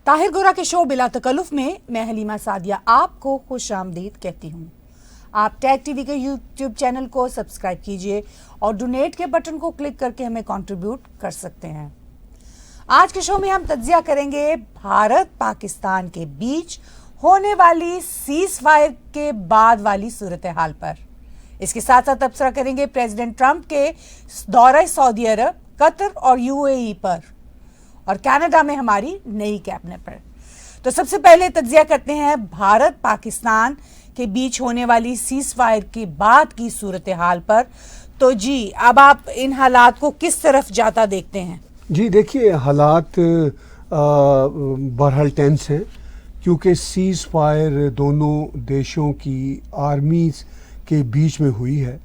طاہر گورا کے شو بلا تکلف میں میں حلیمہ سعدیہ آپ کو خوش آمدید کہتی ہوں۔ آپ ٹیگ ٹی وی کے یوٹیوب چینل کو سبسکرائب کیجئے اور ڈونیٹ کے بٹن کو کلک کر کے ہمیں کنٹریبیوٹ کر سکتے ہیں۔ آج کے شو میں ہم تجزیہ کریں گے بھارت پاکستان کے بیچ ہونے والی سیز فائر کے بعد والی صورتحال پر۔ اس کے ساتھ ساتھ تبصرہ کریں گے پریزیڈنٹ ٹرمپ کے دورہ سعودی عرب، قطر اور UAE پر، اور کینیڈا میں ہماری نئی کیبنٹ پر۔ تو سب سے پہلے تجزیہ کرتے ہیں بھارت پاکستان کے بیچ ہونے والی سیز فائر کے بعد کی صورتحال پر۔ تو جی اب آپ ان حالات کو کس طرف جاتا دیکھتے ہیں؟ جی دیکھیے، حالات بہرحال ٹینس ہیں، کیونکہ سیز فائر دونوں دیشوں کی آرمیز کے بیچ میں ہوئی ہے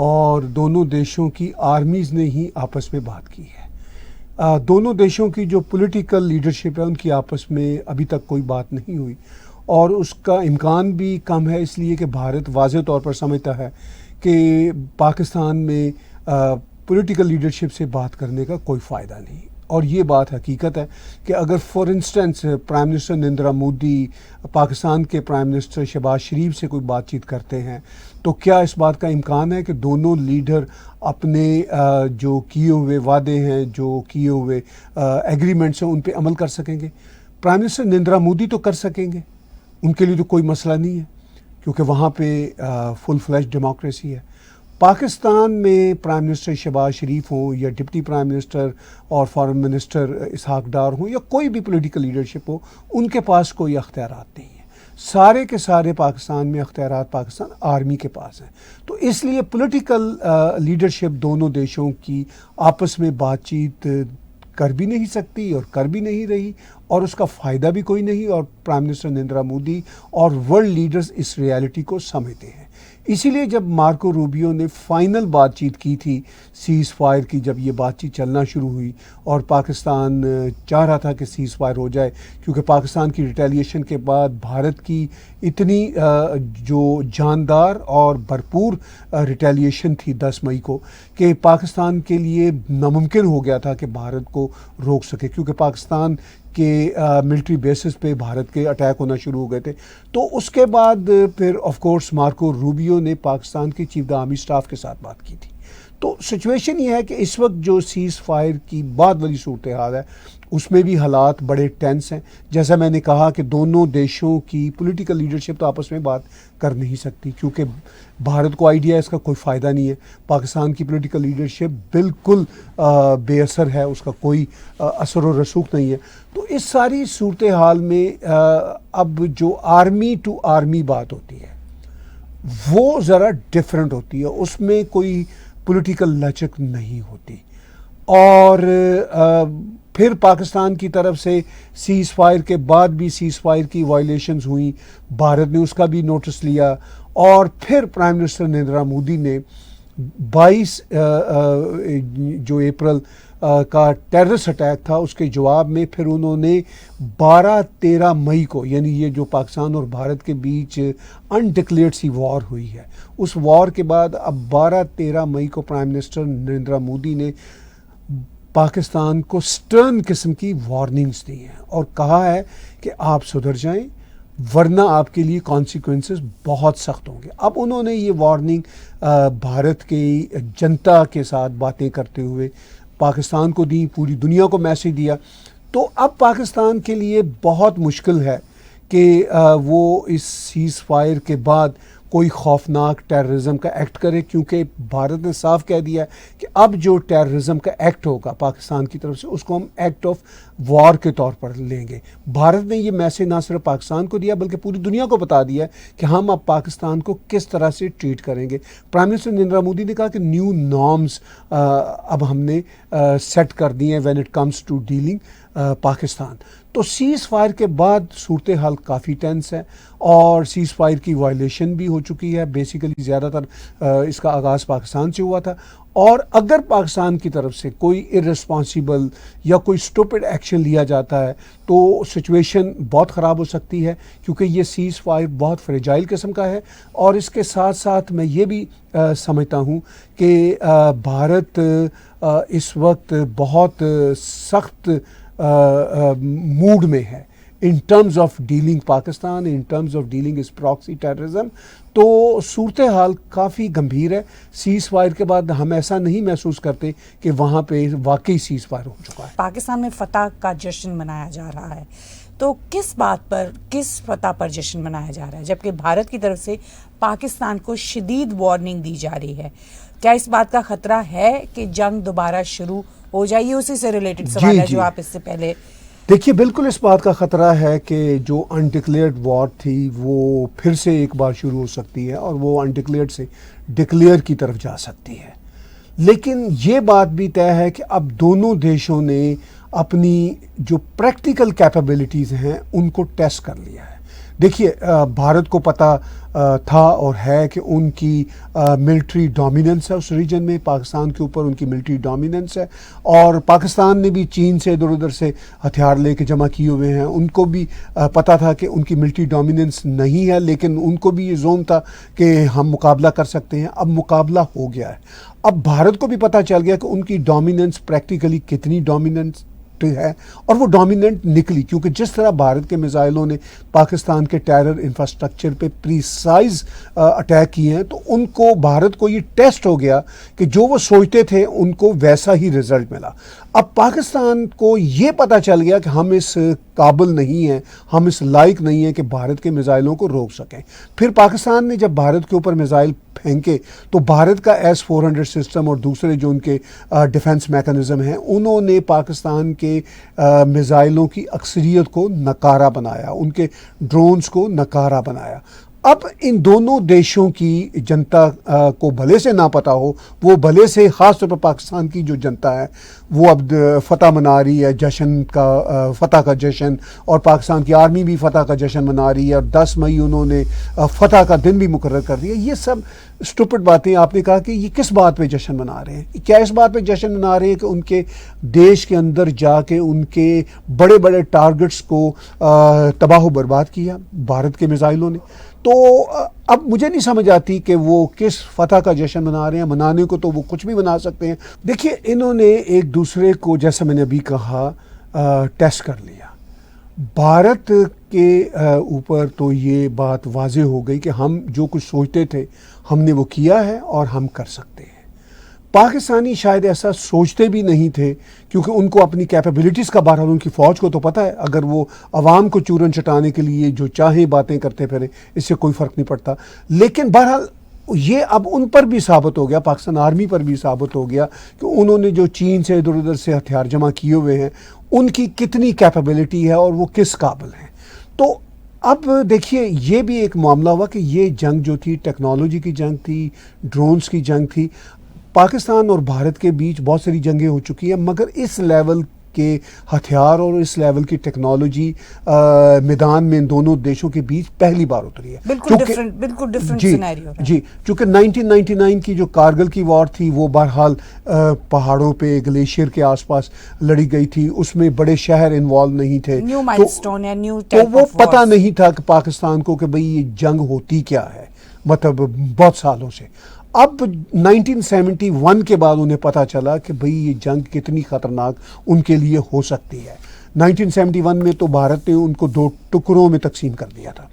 اور دونوں دیشوں کی آرمیز نے ہی آپس میں بات کی ہے۔ دونوں دیشوں کی جو پولیٹیکل لیڈرشپ ہے ان کی آپس میں ابھی تک کوئی بات نہیں ہوئی، اور اس کا امکان بھی کم ہے، اس لیے کہ بھارت واضح طور پر سمجھتا ہے کہ پاکستان میں پولیٹیکل لیڈرشپ سے بات کرنے کا کوئی فائدہ نہیں۔ اور یہ بات حقیقت ہے کہ اگر for instance prime minister Narendra Modi Pakistan کے پرائم منسٹر شہباز شریف سے کوئی بات چیت کرتے ہیں تو کیا اس بات کا امکان ہے کہ دونوں لیڈر اپنے جو کیے ہوئے وعدے ہیں، جو کیے ہوئے ایگریمنٹس ہیں، ان پہ عمل کر سکیں گے؟ پرائم منسٹر نریندر مودی تو کر سکیں گے، ان کے لیے تو کوئی مسئلہ نہیں ہے، کیونکہ وہاں پہ فل فلیش ڈیموکریسی ہے۔ پاکستان میں پرائم منسٹر شہباز شریف ہوں یا ڈپٹی پرائم منسٹر اور فارن منسٹر اسحاق ڈار ہوں یا کوئی بھی پولیٹیکل لیڈرشپ ہو، ان کے پاس کوئی اختیارات نہیں ہیں۔ سارے کے سارے پاکستان میں اختیارات پاکستان آرمی کے پاس ہیں۔ تو اس لیے پولیٹیکل لیڈرشپ دونوں دیشوں کی آپس میں بات چیت کر بھی نہیں سکتی اور کر بھی نہیں رہی، اور اس کا فائدہ بھی کوئی نہیں، اور پرائم منسٹر نریندر مودی اور ورلڈ لیڈرز اس ریالٹی کو سمجھتے ہیں۔ اسی لیے جب مارکو روبیو نے فائنل بات چیت کی تھی سیز فائر کی، جب یہ بات چیت چلنا شروع ہوئی اور پاکستان چاہ رہا تھا کہ سیز فائر ہو جائے، کیونکہ پاکستان کی ریٹیلیشن کے بعد بھارت کی اتنی جو جاندار اور بھرپور ریٹیلیشن تھی 10 مئی کو، کہ پاکستان کے لیے ناممکن ہو گیا تھا کہ بھارت کو روک سکے، کیونکہ پاکستان کہ ملٹری بیسز پہ بھارت کے اٹیک ہونا شروع ہو گئے تھے۔ تو اس کے بعد پھر آف کورس مارکو روبیو نے پاکستان کے چیف دا آرمی اسٹاف کے ساتھ بات کی تھی۔ تو سچویشن یہ ہے کہ اس وقت جو سیز فائر کی بعد والی صورتحال ہے اس میں بھی حالات بڑے ٹینس ہیں۔ جیسا میں نے کہا کہ دونوں دیشوں کی پولیٹیکل لیڈرشپ تو آپس میں بات کر نہیں سکتی، کیونکہ بھارت کو آئیڈیا ہے اس کا کوئی فائدہ نہیں ہے۔ پاکستان کی پولیٹیکل لیڈرشپ بالکل بے اثر ہے، اس کا کوئی اثر و رسوخ نہیں ہے۔ تو اس ساری صورتحال میں اب جو آرمی ٹو آرمی بات ہوتی ہے وہ ذرا ڈیفرنٹ ہوتی ہے، اس میں کوئی پولیٹیکل لچک نہیں ہوتی، اور پھر پاکستان کی طرف سے سیز فائر کے بعد بھی سیز فائر کی وائلیشنز ہوئیں، بھارت نے اس کا بھی نوٹس لیا، اور پھر پرائم منسٹر نریندر مودی نے 22 جو اپریل کا ٹیررسٹ اٹیک تھا اس کے جواب میں پھر انہوں نے 12-13 مئی کو، یعنی یہ جو پاکستان اور بھارت کے بیچ انڈکلیئرڈ سی وار ہوئی ہے، اس وار کے بعد اب 12-13 مئی کو پرائم منسٹر نریندر مودی نے پاکستان کو سٹرن قسم کی وارننگز دی ہیں اور کہا ہے کہ آپ سدھر جائیں ورنہ آپ کے لیے کانسیکوینسز بہت سخت ہوں گے۔ اب انہوں نے یہ وارننگ بھارت کی جنتا کے ساتھ باتیں کرتے ہوئے پاکستان کو دی، پوری دنیا کو میسج دیا۔ تو اب پاکستان کے لیے بہت مشکل ہے کہ وہ اس سیز فائر کے بعد کوئی خوفناک ٹیررزم کا ایکٹ کرے، کیونکہ بھارت نے صاف کہہ دیا ہے کہ اب جو ٹیررزم کا ایکٹ ہوگا پاکستان کی طرف سے اس کو ہم ایکٹ آف وار کے طور پر لیں گے۔ بھارت نے یہ میسج نہ صرف پاکستان کو دیا بلکہ پوری دنیا کو بتا دیا کہ ہم اب پاکستان کو کس طرح سے ٹریٹ کریں گے۔ پرائم منسٹر نریندر مودی نے کہا کہ نیو نارمز اب ہم نے سیٹ کر دی ہیں when it comes to dealing Pakistan. تو سیز فائر کے بعد صورتحال کافی ٹینس ہے، اور سیز فائر کی وائلیشن بھی ہو چکی ہے۔ بیسیکلی زیادہ تر اس کا آغاز پاکستان سے ہوا تھا، اور اگر پاکستان کی طرف سے کوئی ارسپانسیبل یا کوئی اسٹوپڈ ایکشن لیا جاتا ہے تو سچویشن بہت خراب ہو سکتی ہے، کیونکہ یہ سیز فائر بہت فریجائل قسم کا ہے۔ اور اس کے ساتھ ساتھ میں یہ بھی سمجھتا ہوں کہ بھارت اس وقت بہت سخت موڈ میں ہے in terms of dealing Pakistan, in terms of dealing its proxy terrorism. تو صورتحال کافی گمبھیر ہے. سیز فائر کے بعد ہم ایسا نہیں محسوس کرتے کہ وہاں پہ واقعی سیز فائر ہو چکا ہے. پاکستان میں فتح کا جشن منایا جا رہا ہے, تو کس بات پر, کس فتح پر جشن منایا جا رہا ہے, جبکہ بھارت کی طرف سے پاکستان کو شدید وارننگ دی جا رہی ہے؟ کیا اس بات کا خطرہ ہے کہ جنگ دوبارہ شروع ہو جائے؟ یہ اسی سے ریلیٹڈ سوال ہے جو آپ اس سے پہلے. دیکھیے بالکل اس بات کا خطرہ ہے کہ جو انڈکلیئرڈ وار تھی وہ پھر سے ایک بار شروع ہو سکتی ہے اور وہ انڈکلیئرڈ سے ڈکلیئر کی طرف جا سکتی ہے. لیکن یہ بات بھی طے ہے کہ اب دونوں دیشوں نے اپنی جو پریکٹیکل کیپیبلٹیز ہیں ان کو ٹیسٹ کر لیا ہے. دیکھیے بھارت کو پتہ تھا اور ہے کہ ان کی ملٹری ڈومیننس ہے اس ریجن میں, پاکستان کے اوپر ان کی ملٹری ڈومیننس ہے, اور پاکستان نے بھی چین سے ادھر ادھر سے ہتھیار لے کے جمع کیے ہوئے ہیں. ان کو بھی پتہ تھا کہ ان کی ملٹری ڈومیننس نہیں ہے, لیکن ان کو بھی یہ زوم تھا کہ ہم مقابلہ کر سکتے ہیں. اب مقابلہ ہو گیا ہے. اب بھارت کو بھی پتہ چل گیا کہ ان کی ڈومیننس پریکٹیکلی کتنی ڈومیننس ہے, اور وہ ڈومیننٹ نکلی, کیونکہ جس طرح بھارت کے میزائلوں نے پاکستان کے ٹیرر انفراسٹرکچر پہ پریسائز اٹیک کیے ہیں, تو ان کو بھارت کو یہ ٹیسٹ ہو گیا کہ جو وہ سوچتے تھے ان کو ویسا ہی رزلٹ ملا. اب پاکستان کو یہ پتہ چل گیا کہ ہم اس قابل نہیں ہیں, ہم اس لائق نہیں ہیں کہ بھارت کے میزائلوں کو روک سکیں. پھر پاکستان نے جب بھارت کے اوپر میزائل پھینکے تو بھارت کا S-400 سسٹم اور دوسرے جو ان کے ڈیفنس میکانزم ہیں انہوں نے پاکستان کے میزائلوں کی اکثریت کو ناکارہ بنایا, ان کے ڈرونز کو ناکارہ بنایا. اب ان دونوں دیشوں کی جنتا کو بھلے سے نہ پتہ ہو, وہ بھلے سے خاص طور پر پاکستان کی جو جنتا ہے وہ اب فتح منا رہی ہے, جشن کا فتح کا جشن, اور پاکستان کی آرمی بھی فتح کا جشن منا رہی ہے, اور 10 مئی انہوں نے فتح کا دن بھی مقرر کر دیا. یہ سب اسٹوپڈ باتیں. آپ نے کہا کہ یہ کس بات پہ جشن منا رہے ہیں؟ کیا اس بات پہ جشن منا رہے ہیں کہ ان کے دیش کے اندر جا کے ان کے بڑے بڑے ٹارگٹس کو تباہ و برباد کیا بھارت کے میزائلوں نے؟ تو اب مجھے نہیں سمجھ آتی کہ وہ کس فتح کا جشن منا رہے ہیں. منانے کو تو وہ کچھ بھی منا سکتے ہیں. دیکھیے انہوں نے ایک دوسرے کو, جیسا میں نے ابھی کہا, ٹیسٹ کر لیا. بھارت کے اوپر تو یہ بات واضح ہو گئی کہ ہم جو کچھ سوچتے تھے ہم نے وہ کیا ہے اور ہم کر سکتے ہیں. پاکستانی شاید ایسا سوچتے بھی نہیں تھے, کیونکہ ان کو اپنی کیپیبلٹیز کا بہرحال ان کی فوج کو تو پتہ ہے, اگر وہ عوام کو چورن چٹانے کے لیے جو چاہیں باتیں کرتے پھریں اس سے کوئی فرق نہیں پڑتا. لیکن بہرحال یہ اب ان پر بھی ثابت ہو گیا, پاکستان آرمی پر بھی ثابت ہو گیا کہ انہوں نے جو چین سے ادھر ادھر سے ہتھیار جمع کیے ہوئے ہیں ان کی کتنی کیپیبلٹی ہے اور وہ کس قابل ہیں. تو اب دیکھیے یہ بھی ایک معاملہ ہوا کہ یہ جنگ جو تھی ٹیکنالوجی کی جنگ تھی, ڈرونز کی جنگ تھی. پاکستان اور بھارت کے بیچ بہت ساری جنگیں ہو چکی ہیں, مگر اس لیول کے ہتھیار اور اس لیول کی ٹیکنالوجی میدان میں ان دونوں دیشوں کے بیچ پہلی بار اتری ہے. بالکل ڈفرنٹ سینیریو ہے. جی, چونکہ 1999 کی جو کارگل کی وار تھی وہ بہرحال پہاڑوں پہ گلیشیئر کے آس پاس لڑی گئی تھی, اس میں بڑے شہر انوالو نہیں تھے, نیو مائلسٹون ہے, نیو تو وہ پتہ نہیں تھا کہ پاکستان کو کہ بھئی یہ جنگ ہوتی کیا ہے, مطلب بہت سالوں سے. اب 1971 کے بعد انہیں پتہ چلا کہ بھئی یہ جنگ کتنی خطرناک ان کے لیے ہو سکتی ہے. 1971 میں تو بھارت نے ان کو 2 ٹکڑوں میں تقسیم کر دیا تھا.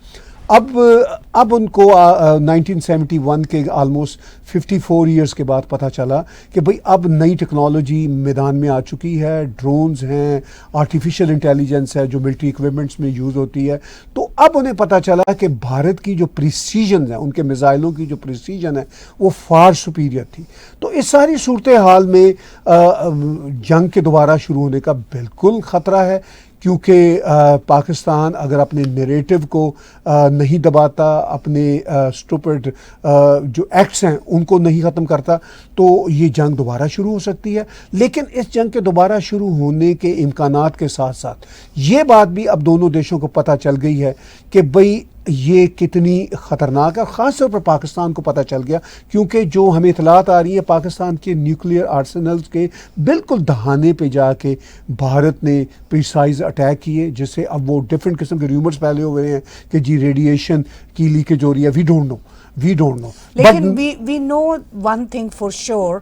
اب ان کو 1971 کے آلموسٹ 54 ایئرس کے بعد پتہ چلا کہ بھئی اب نئی ٹیکنالوجی میدان میں آ چکی ہے, ڈرونز ہیں, آرٹیفیشل انٹیلیجنس ہے جو ملٹری ایکوپمنٹس میں یوز ہوتی ہے. تو اب انہیں پتہ چلا کہ بھارت کی جو پریسیجن ہے, ان کے میزائلوں کی جو پریسیجن ہے وہ فار سپیریئر تھی. تو اس ساری صورتحال میں جنگ کے دوبارہ شروع ہونے کا بالکل خطرہ ہے, کیونکہ پاکستان اگر اپنے نیریٹو کو نہیں دباتا, اپنے اسٹوپڈ جو ایکٹس ہیں ان کو نہیں ختم کرتا, تو یہ جنگ دوبارہ شروع ہو سکتی ہے. لیکن اس جنگ کے دوبارہ شروع ہونے کے امکانات کے ساتھ ساتھ یہ بات بھی اب دونوں دیشوں کو پتہ چل گئی ہے کہ بھئی یہ کتنی خطرناک ہے. خاص طور پر پاکستان کو پتہ چل گیا, کیونکہ جو ہمیں اطلاعات آ رہی ہیں پاکستان کے نیوکلیئر آرسنلز کے بالکل دہانے پہ جا کے بھارت نے پریسائز اٹیک کیے, جس سے اب وہ ڈفرینٹ قسم کے ریومرز پھیلے ہوئے ہیں کہ جی ریڈیشن کی لیکیج ہو رہی ہے. We don't know. لیکن we know one thing for sure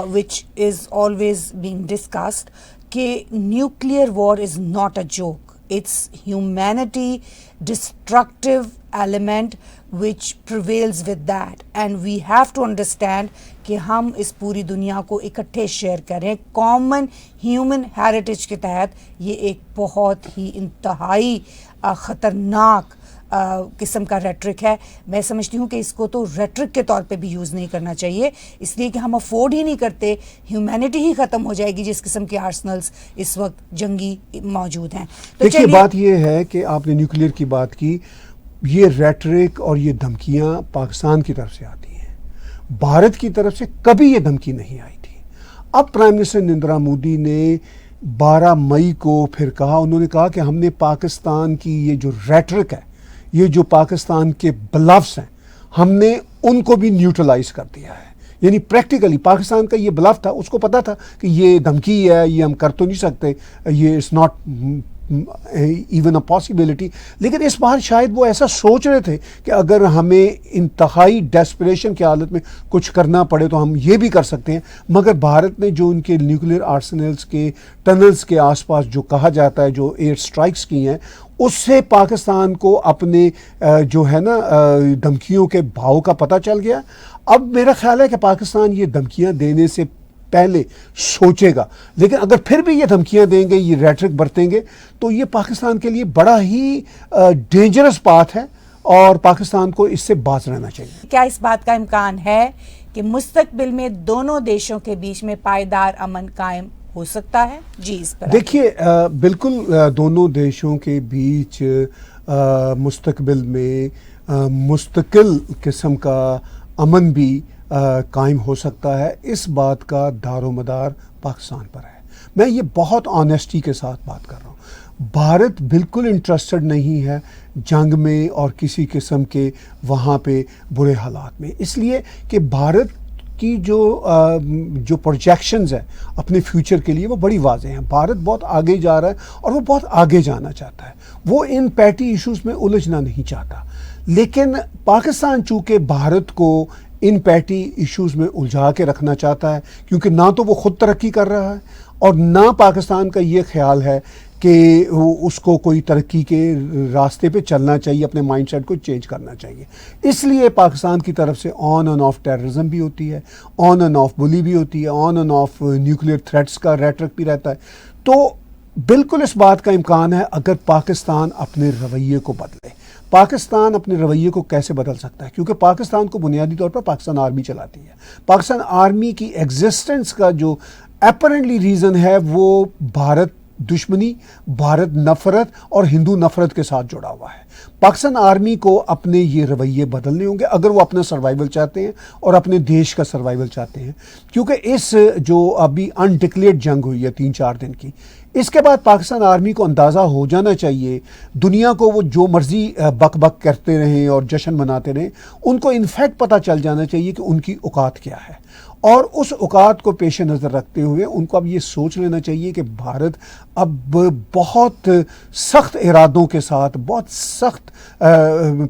which is always being discussed کہ nuclear war is not a joke. it's humanity destructive element which prevails with that, and we have to understand کہ ہم اس پوری دنیا کو اکٹھے share کریں common human heritage کے تحت. یہ ایک بہت ہی انتہائی خطرناک قسم کا ریٹرک ہے. میں سمجھتی ہوں کہ اس کو تو ریٹرک کے طور پہ بھی یوز نہیں کرنا چاہیے، اس لیے کہ ہم افورڈ ہی نہیں کرتے. ہیومینٹی ہی ختم ہو جائے گی جس قسم کے آرسنلز اس وقت جنگی موجود ہیں. تو دیکھیے بات یہ ہے کہ آپ نے نیوکلیئر کی بات کی، یہ ریٹرک اور یہ دھمکیاں پاکستان کی طرف سے آتی ہیں، بھارت کی طرف سے کبھی یہ دھمکی نہیں آئی تھی. اب پرائم منسٹر نریندر مودی نے 12 مئی کو پھر کہا، انہوں نے کہا کہ ہم نے پاکستان کی یہ جو ریٹرک ہے، یہ جو پاکستان کے بلفز ہیں، ہم نے ان کو بھی نیوٹرلائز کر دیا ہے. یعنی پریکٹیکلی پاکستان کا یہ بلف تھا، اس کو پتا تھا کہ یہ دھمکی ہے، یہ ہم کر تو نہیں سکتے، یہ it's not even a possibility. لیکن اس بار شاید وہ ایسا سوچ رہے تھے کہ اگر ہمیں انتہائی ڈیسپریشن کی حالت میں کچھ کرنا پڑے تو ہم یہ بھی کر سکتے ہیں. مگر بھارت نے جو ان کے نیوکلیئر آرسنلز کے ٹنلز کے آس پاس جو کہا جاتا ہے جو ایئر سٹرائکس کی ہیں، اس سے پاکستان کو اپنے جو ہے نا دھمکیوں کے بھاؤ کا پتہ چل گیا. اب میرا خیال ہے کہ پاکستان یہ دھمکیاں دینے سے پہلے سوچے گا، لیکن اگر پھر بھی یہ دھمکیاں دیں گے، یہ ریٹرک برتیں گے، تو یہ پاکستان کے لیے بڑا ہی ڈینجرس بات ہے اور پاکستان کو اس سے باز رہنا چاہیے. کیا اس بات کا امکان ہے کہ مستقبل میں دونوں دیشوں کے بیچ میں پائیدار امن قائم ہو سکتا ہے؟ جی اس پر دیکھیے بالکل دونوں دیشوں کے بیچ مستقبل میں مستقل قسم کا امن بھی قائم ہو سکتا ہے. اس بات کا دار و مدار پاکستان پر ہے. میں یہ بہت آنیسٹی کے ساتھ بات کر رہا ہوں. بھارت بالکل انٹرسٹڈ نہیں ہے جنگ میں اور کسی قسم کے وہاں پہ برے حالات میں، اس لیے کہ بھارت کی جو پروجیکشنز ہیں اپنے فیوچر کے لیے وہ بڑی واضح ہیں. بھارت بہت آگے جا رہا ہے اور وہ بہت آگے جانا چاہتا ہے. وہ ان پیٹی ایشوز میں الجھنا نہیں چاہتا. لیکن پاکستان چونکہ بھارت کو ان پیٹی ایشوز میں الجھا کے رکھنا چاہتا ہے، کیونکہ نہ تو وہ خود ترقی کر رہا ہے اور نہ پاکستان کا یہ خیال ہے کہ اس کو کوئی ترقی کے راستے پہ چلنا چاہیے، اپنے مائنڈ سیٹ کو چینج کرنا چاہیے. اس لیے پاکستان کی طرف سے آن اینڈ آف ٹیررزم بھی ہوتی ہے، آن اینڈ آف بلی بھی ہوتی ہے، on and of nuclear threats کا ریٹرک بھی رہتا ہے. تو بالکل اس بات کا امکان ہے اگر پاکستان اپنے رویے کو بدلے. پاکستان اپنے رویے کو کیسے بدل سکتا ہے؟ کیونکہ پاکستان کو بنیادی طور پر پاکستان آرمی چلاتی ہے. پاکستان آرمی کی ایگزسٹنس کا جو اپیرنٹلی ریزن ہے وہ بھارت دشمنی، بھارت نفرت اور ہندو نفرت کے ساتھ جڑا ہوا ہے. پاکستان آرمی کو اپنے یہ رویے بدلنے ہوں گے اگر وہ اپنا سروائیول چاہتے ہیں اور اپنے دیش کا سروائیول چاہتے ہیں. کیونکہ اس جو ابھی انڈکلیئرڈ جنگ ہوئی ہے 3-4 دن کی، اس کے بعد پاکستان آرمی کو اندازہ ہو جانا چاہیے، دنیا کو وہ جو مرضی بک بک کرتے رہیں اور جشن مناتے رہیں، ان کو انفیکٹ پتہ چل جانا چاہیے کہ ان کی اوقات کیا ہے. اور اس اوقات کو پیش نظر رکھتے ہوئے ان کو اب یہ سوچ لینا چاہیے کہ بھارت اب بہت سخت ارادوں کے ساتھ، بہت سخت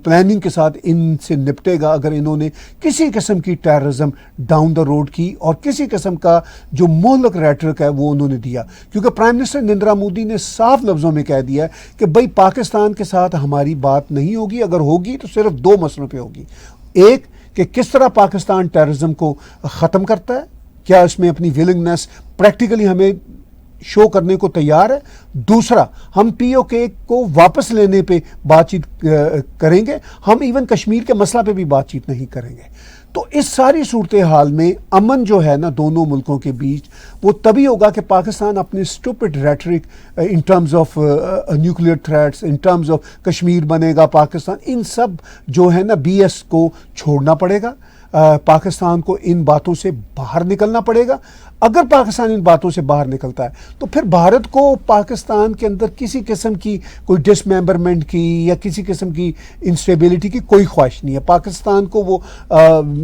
پلاننگ کے ساتھ ان سے نپٹے گا اگر انہوں نے کسی قسم کی ٹیررزم ڈاؤن دا روڈ کی اور کسی قسم کا جو مہلک ریٹرک ہے وہ انہوں نے دیا. کیونکہ پرائم منسٹر نریندر مودی نے صاف لفظوں میں کہہ دیا کہ بھائی پاکستان کے ساتھ ہماری بات نہیں ہوگی، اگر ہوگی تو صرف 2 مسئلوں پہ ہوگی. ایک کہ کس طرح پاکستان ٹیررزم کو ختم کرتا ہے، کیا اس میں اپنی ولنگنس پریکٹیکلی ہمیں شو کرنے کو تیار ہے. دوسرا، ہم POK کو واپس لینے پہ بات چیت کریں گے، ہم ایون کشمیر کے مسئلہ پہ بھی بات چیت نہیں کریں گے. تو اس ساری صورتحال میں امن جو ہے نا دونوں ملکوں کے بیچ وہ تبھی ہوگا کہ پاکستان اپنے stupid rhetoric in terms of nuclear threats, in terms of Kashmir بنے گا پاکستان، ان سب جو ہے نا BS کو چھوڑنا پڑے گا. پاکستان کو ان باتوں سے باہر نکلنا پڑے گا. اگر پاکستان ان باتوں سے باہر نکلتا ہے تو پھر بھارت کو پاکستان کے اندر کسی قسم کی کوئی ڈس ممبرمنٹ کی یا کسی قسم کی انسٹیبلٹی کی کوئی خواہش نہیں ہے. پاکستان کو وہ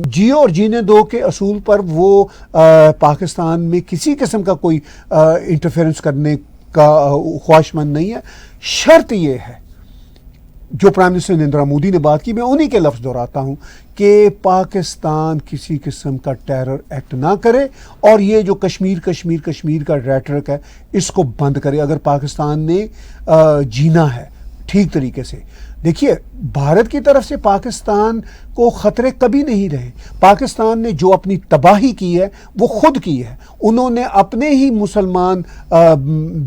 جیو اور جینے دو کے اصول پر وہ پاکستان میں کسی قسم کا کوئی انٹرفیئرنس کرنے کا خواہش مند نہیں ہے. شرط یہ ہے جو پرائم منسٹر نریندر مودی نے بات کی، میں انہی کے لفظ دہراتا ہوں کہ پاکستان کسی قسم کا ٹیرر ایکٹ نہ کرے، اور یہ جو کشمیر کا ریٹرک ہے اس کو بند کرے اگر پاکستان نے جینا ہے ٹھیک طریقے سے۔ دیکھیے، بھارت کی طرف سے پاکستان کو خطرے کبھی نہیں رہے۔ پاکستان نے جو اپنی تباہی کی ہے وہ خود کی ہے۔ انہوں نے اپنے ہی مسلمان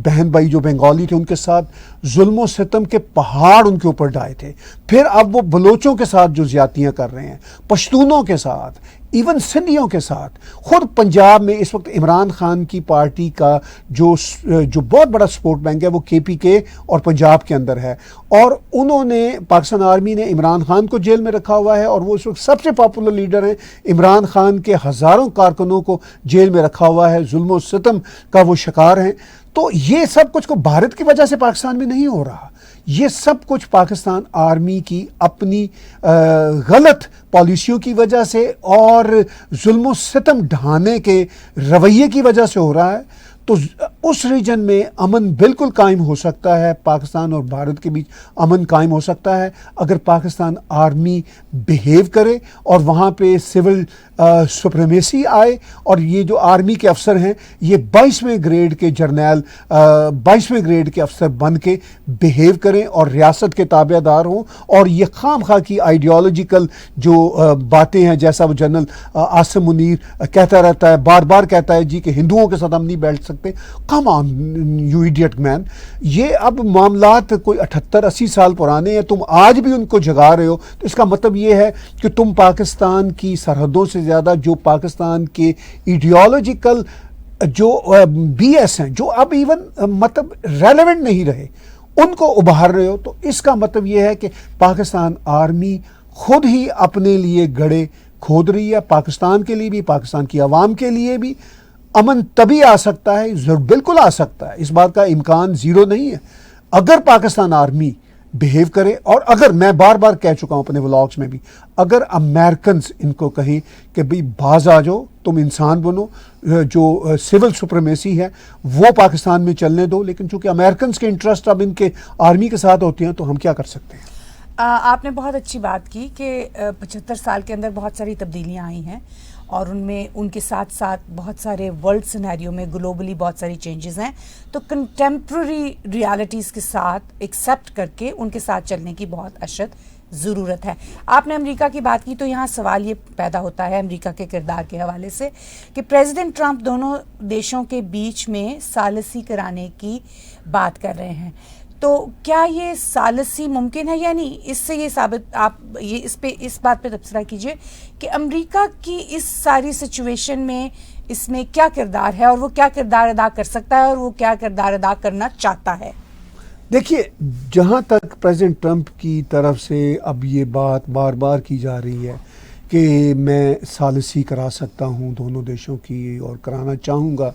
بہن بھائی جو بنگالی تھے ان کے ساتھ ظلم و ستم کے پہاڑ ان کے اوپر ڈائے تھے، پھر اب وہ بلوچوں کے ساتھ جو زیادتیاں کر رہے ہیں، پشتونوں کے ساتھ، ایون سندھیوں کے ساتھ۔ خود پنجاب میں اس وقت عمران خان کی پارٹی کا جو بہت بڑا سپورٹ بینک ہے وہ KPK اور پنجاب کے اندر ہے، اور انہوں نے پاکستان آرمی نے عمران خان کو جیل میں رکھا ہوا ہے، اور وہ اس وقت سب سے پاپولر لیڈر ہیں۔ عمران خان کے ہزاروں کارکنوں کو جیل میں رکھا ہوا ہے، ظلم و ستم کا وہ شکار ہیں۔ تو یہ سب کچھ کو بھارت کی وجہ سے پاکستان میں نہیں ہو رہا، یہ سب کچھ پاکستان آرمی کی اپنی غلط پالیسیوں کی وجہ سے اور ظلم و ستم ڈھانے کے رویے کی وجہ سے ہو رہا ہے۔ تو اس ریجن میں امن بالکل قائم ہو سکتا ہے، پاکستان اور بھارت کے بیچ امن قائم ہو سکتا ہے اگر پاکستان آرمی بیہیو کرے اور وہاں پہ سول سپریمیسی آئے، اور یہ جو آرمی کے افسر ہیں یہ 22ویں گریڈ کے جرنیل 22ویں گریڈ کے افسر بن کے بیہیو کریں اور ریاست کے تابع دار ہوں، اور یہ خام خواہ کی آئیڈیالوجیکل جو باتیں ہیں، جیسا وہ جنرل عاصم منیر کہتا رہتا ہے، بار بار کہتا ہے جی کہ ہندوؤں کے ساتھ ہم نہیں بیٹھ سکتے۔ کم آن یو ایڈیٹ مین، یہ اب معاملات کوئی 78-80 سال پرانے ہیں، تم آج بھی ان کو جگا رہے ہو، تو اس کا مطلب یہ ہے کہ تم پاکستان کی سرحدوں سے زیادہ جو پاکستان کے ایڈیالوجیکل جو BS ہیں، جو اب ایون مطلب ریلیونٹ نہیں رہے، ان کو ابھار رہے ہو۔ تو اس کا مطلب یہ ہے کہ پاکستان آرمی خود ہی اپنے لیے گڑھے کھود رہی ہے، پاکستان کے لیے بھی، پاکستان کی عوام کے لیے بھی۔ امن تبھی آ سکتا ہے، بالکل آ سکتا ہے، اس بات کا امکان زیرو نہیں ہے، اگر پاکستان آرمی بیہیو کرے، اور اگر میں بار بار کہہ چکا ہوں اپنے ولاگز میں بھی، اگر امریکنز ان کو کہیں کہ بھئی باز آ جاؤ، تم انسان بنو، جو سول سپریمیسی ہے وہ پاکستان میں چلنے دو، لیکن چونکہ امریکنز کے انٹرسٹ اب ان کے آرمی کے ساتھ ہوتے ہیں تو ہم کیا کر سکتے ہیں۔ آپ نے بہت اچھی بات کی کہ 75 سال کے اندر بہت ساری تبدیلیاں آئی ہیں، اور ان میں ان کے ساتھ ساتھ بہت سارے ورلڈ سینیریو میں گلوبلی بہت ساری چینجز ہیں، تو کنٹمپرری ریالٹیز کے ساتھ ایکسیپٹ کر کے ان کے ساتھ چلنے کی بہت اشد ضرورت ہے۔ آپ نے امریکہ کی بات کی، تو یہاں سوال یہ پیدا ہوتا ہے امریکہ کے کردار کے حوالے سے کہ پریزیڈنٹ ٹرمپ دونوں دیشوں کے بیچ میں ثالثی کرانے کی بات کر رہے ہیں، تو کیا یہ ثالثی ممکن ہے یا نہیں؟ اس سے یہ ثابت، آپ یہ اس بات پہ تبصرہ کیجئے کہ امریکہ کی اس ساری سچویشن میں اس میں کیا کردار ہے، اور وہ کیا کردار ادا کر سکتا ہے، اور وہ کیا کردار ادا کرنا چاہتا ہے۔ دیکھیے، جہاں تک پریزیڈنٹ ٹرمپ کی طرف سے اب یہ بات بار بار کی جا رہی ہے کہ میں ثالثی کرا سکتا ہوں دونوں دیشوں کی اور کرانا چاہوں گا،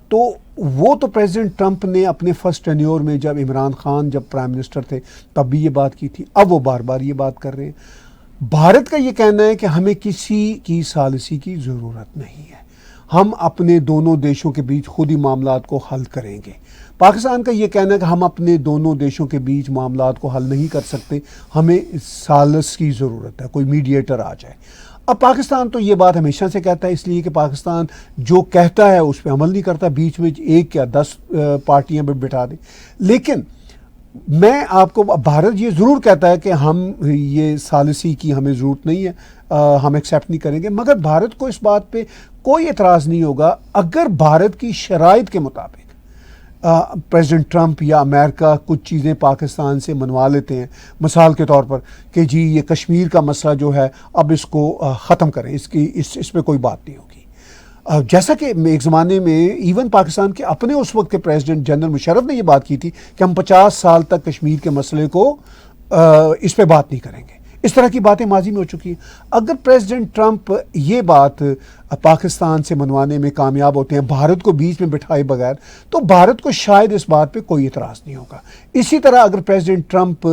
تو وہ تو پریزیڈنٹ ٹرمپ نے اپنے فرسٹ ٹینیور میں جب عمران خان جب پرائم منسٹر تھے تب بھی یہ بات کی تھی، اب وہ بار بار یہ بات کر رہے ہیں۔ بھارت کا یہ کہنا ہے کہ ہمیں کسی کی ثالثی کی ضرورت نہیں ہے، ہم اپنے دونوں دیشوں کے بیچ خود ہی معاملات کو حل کریں گے۔ پاکستان کا یہ کہنا ہے کہ ہم اپنے دونوں دیشوں کے بیچ معاملات کو حل نہیں کر سکتے، ہمیں ثالث کی ضرورت ہے، کوئی میڈیٹر آ جائے۔ اب پاکستان تو یہ بات ہمیشہ سے کہتا ہے، اس لیے کہ پاکستان جو کہتا ہے اس پہ عمل نہیں کرتا، بیچ میں 1 یا 10 پارٹیاں پہ بٹھا دیں۔ لیکن میں آپ کو، بھارت یہ ضرور کہتا ہے کہ ہم یہ ثالثی کی ہمیں ضرورت نہیں ہے، ہم ایکسیپٹ نہیں کریں گے، مگر بھارت کو اس بات پہ کوئی اعتراض نہیں ہوگا اگر بھارت کی شرائط کے مطابق پریزیڈنٹ ٹرمپ یا امریکہ کچھ چیزیں پاکستان سے منوا لیتے ہیں، مثال کے طور پر کہ جی یہ کشمیر کا مسئلہ جو ہے اب اس کو ختم کریں، اس پہ کوئی بات نہیں ہوگی۔ جیسا کہ ایک زمانے میں ایون پاکستان کے اپنے اس وقت کے پریزیڈنٹ جنرل مشرف نے یہ بات کی تھی کہ ہم 50 سال تک کشمیر کے مسئلے کو اس پہ بات نہیں کریں گے، اس طرح کی باتیں ماضی میں ہو چکی ہیں۔ اگر پریزیڈنٹ ٹرمپ یہ بات پاکستان سے منوانے میں کامیاب ہوتے ہیں بھارت کو بیچ میں بٹھائے بغیر، تو بھارت کو شاید اس بات پہ کوئی اعتراض نہیں ہوگا۔ اسی طرح اگر پریزیڈنٹ ٹرمپ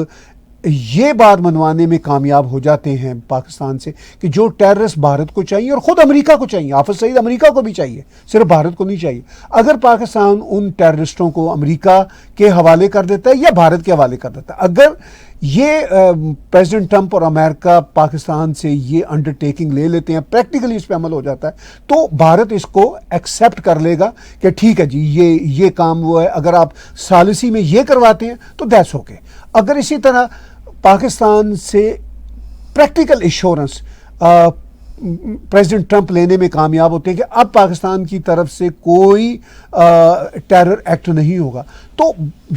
یہ بات منوانے میں کامیاب ہو جاتے ہیں پاکستان سے کہ جو ٹیررسٹ بھارت کو چاہیے اور خود امریکہ کو چاہیے، حافظ سعید امریکہ کو بھی چاہیے، صرف بھارت کو نہیں چاہیے، اگر پاکستان ان ٹیررسٹوں کو امریکہ کے حوالے کر دیتا ہے یا بھارت کے حوالے کر دیتا ہے، اگر یہ پریزیڈنٹ ٹرمپ اور امریکہ پاکستان سے یہ انڈرٹیکنگ لے لیتے ہیں, پریکٹیکلی اس پہ عمل ہو جاتا ہے, تو بھارت اس کو ایکسیپٹ کر لے گا کہ ٹھیک ہے جی یہ کام وہ ہے, اگر آپ ثالثی میں یہ کرواتے ہیں تو دیٹس اوکے. اگر اسی طرح پاکستان سے پریکٹیکل ایشورنس پریزیڈنٹ ٹرمپ لینے میں کامیاب ہوتے ہیں کہ اب پاکستان کی طرف سے کوئی ٹیرر ایکٹ نہیں ہوگا, تو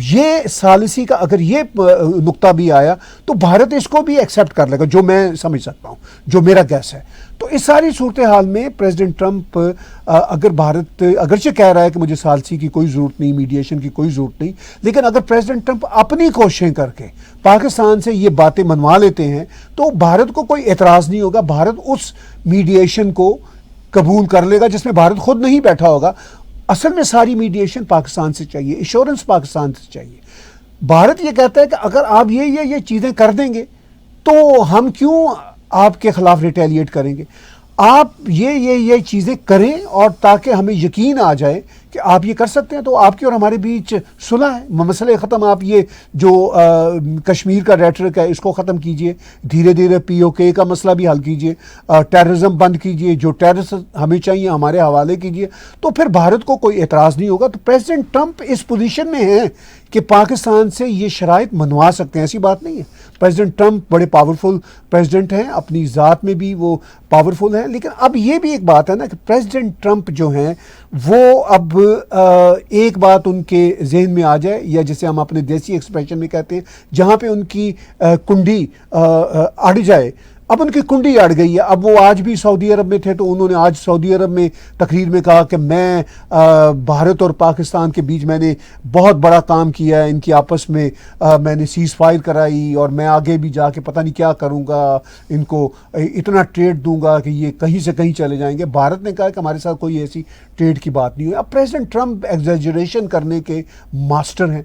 یہ ثالثی کا اگر یہ نقطہ بھی آیا تو بھارت اس کو بھی ایکسیپٹ کر لے گا, جو میں سمجھ سکتا ہوں, جو میرا گیس ہے. تو اس ساری صورتحال میں پریزیڈنٹ ٹرمپ اگر بھارت اگرچہ کہہ رہا ہے کہ مجھے ثالثی کی کوئی ضرورت نہیں, میڈیشن کی کوئی ضرورت نہیں, لیکن اگر پریزیڈنٹ ٹرمپ اپنی کوششیں کر کے پاکستان سے یہ باتیں منوا لیتے ہیں تو بھارت کو کوئی اعتراض نہیں ہوگا, بھارت اس میڈیشن کو قبول کر لے گا جس میں بھارت خود نہیں بیٹھا ہوگا. اصل میں ساری میڈیشن پاکستان سے چاہیے, ایشورنس پاکستان سے چاہیے. بھارت یہ کہتا ہے کہ اگر آپ یہ چیزیں کر دیں گے تو ہم کیوں آپ کے خلاف ریٹیلیٹ کریں گے, آپ یہ چیزیں کریں اور تاکہ ہمیں یقین آ جائے کہ آپ یہ کر سکتے ہیں, تو آپ کے اور ہمارے بیچ صلح ہے, مسئلے ختم. آپ یہ جو کشمیر کا ریٹرک ہے اس کو ختم کیجئے, دھیرے دھیرے POK کا مسئلہ بھی حل کیجئے, ٹیررزم بند کیجئے, جو ٹیررسٹ ہمیں چاہیے ہمارے حوالے کیجئے, تو پھر بھارت کو کوئی اعتراض نہیں ہوگا. تو پریزیڈنٹ ٹرمپ اس پوزیشن میں ہیں کہ پاکستان سے یہ شرائط منوا سکتے ہیں, ایسی بات نہیں ہے. پریزیڈنٹ ٹرمپ بڑے پاورفل پریزیڈنٹ ہیں, اپنی ذات میں بھی وہ پاورفل ہیں, لیکن اب یہ بھی ایک بات ہے نا کہ پریزیڈنٹ ٹرمپ جو ہیں وہ اب ایک بات ان کے ذہن میں آ جائے, یا جسے ہم اپنے دیسی ایکسپریشن میں کہتے ہیں جہاں پہ ان کی کنڈی اڑ جائے, اب ان کی کنڈی اڑ گئی ہے. اب وہ آج بھی سعودی عرب میں تھے تو انہوں نے آج سعودی عرب میں تقریر میں کہا کہ میں بھارت اور پاکستان کے بیچ میں نے بہت بڑا کام کیا ہے, ان کی آپس میں میں نے سیز فائر کرائی اور میں آگے بھی جا کے پتہ نہیں کیا کروں گا, ان کو اتنا ٹریڈ دوں گا کہ یہ کہیں سے کہیں چلے جائیں گے. بھارت نے کہا کہ ہمارے ساتھ کوئی ایسی ٹریڈ کی بات نہیں ہوئی. اب پریزیڈنٹ ٹرمپ ایگزیجریشن کرنے کے ماسٹر ہیں,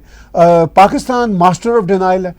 پاکستان ماسٹر آف ڈینائل ہے,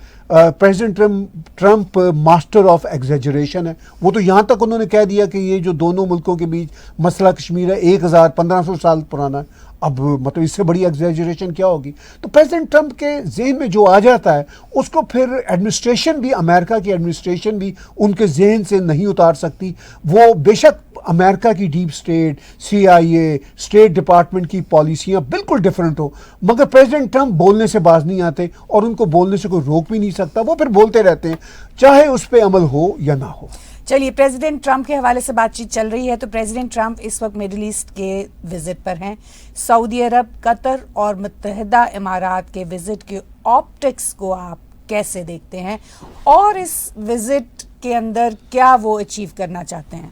president Trump master of exaggeration ہے. وہ تو یہاں تک انہوں نے کہہ دیا کہ یہ جو دونوں ملکوں کے بیچ مسئلہ کشمیر ہے 1500 سال پرانا ہے. اب مطلب اس سے بڑی ایگزیجریشن کیا ہوگی. تو پریزیڈنٹ ٹرمپ کے ذہن میں جو آ جاتا ہے اس کو پھر ایڈمنسٹریشن بھی, امریکہ کی ایڈمنسٹریشن بھی ان کے ذہن سے نہیں اتار سکتی. وہ بے شک امریکہ کی deep state, CIA, state department کی پالیسیاں بالکل ڈیفرنٹ ہو, مگر پریزیڈنٹ ٹرمپ بولنے سے باز نہیں آتے اور ان کو بولنے سے کوئی روک بھی نہیں سکتا. وہ پھر بولتے رہتے ہیں چاہے اس پہ عمل ہو یا نہ ہو. چلیے, پریزیڈنٹ ٹرمپ کے حوالے سے بات چیت چل رہی ہے تو پریزیڈنٹ ٹرمپ اس وقت مڈل ایسٹ کے وزٹ پر ہیں. سعودی عرب, قطر اور متحدہ امارات کے وزٹ کے آپٹکس کو آپ کیسے دیکھتے ہیں, اور اس وزٹ کے اندر کیا وہ اچیو کرنا چاہتے ہیں؟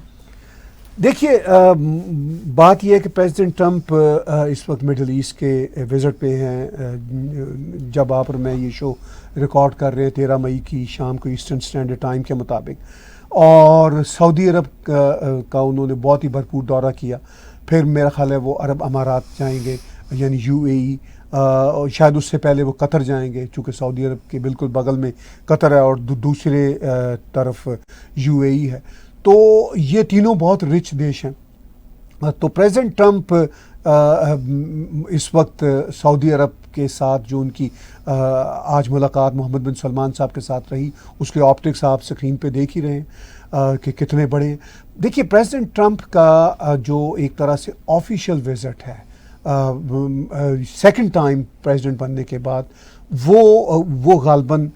دیکھیے, بات یہ ہے کہ پریزیڈنٹ ٹرمپ اس وقت مڈل ایسٹ کے وزٹ پہ ہیں. جب آپ اور میں یہ شو ریکارڈ کر رہے ہیں 13 مئی کی شام کو ایسٹرن اسٹینڈرڈ ٹائم کے مطابق, اور سعودی عرب کا انہوں نے بہت ہی بھرپور دورہ کیا. پھر میرا خیال ہے وہ عرب امارات جائیں گے, یعنی UAE, اور شاید اس سے پہلے وہ قطر جائیں گے, چونکہ سعودی عرب کے بالکل بغل میں قطر ہے اور دوسرے طرف UAE ہے. تو یہ تینوں بہت رچ دیش ہیں. تو پریزیڈنٹ ٹرمپ اس وقت سعودی عرب کے ساتھ جو ان کی آج ملاقات محمد بن سلمان صاحب کے ساتھ رہی, اس کے آپٹکس آپ سکرین پہ دیکھ ہی رہے ہیں کہ کتنے بڑے ہیں. دیکھیے, پریزیڈنٹ ٹرمپ کا جو ایک طرح سے آفیشیل وزٹ ہے, سیکنڈ ٹائم پریزیڈنٹ بننے کے بعد, وہ غالباً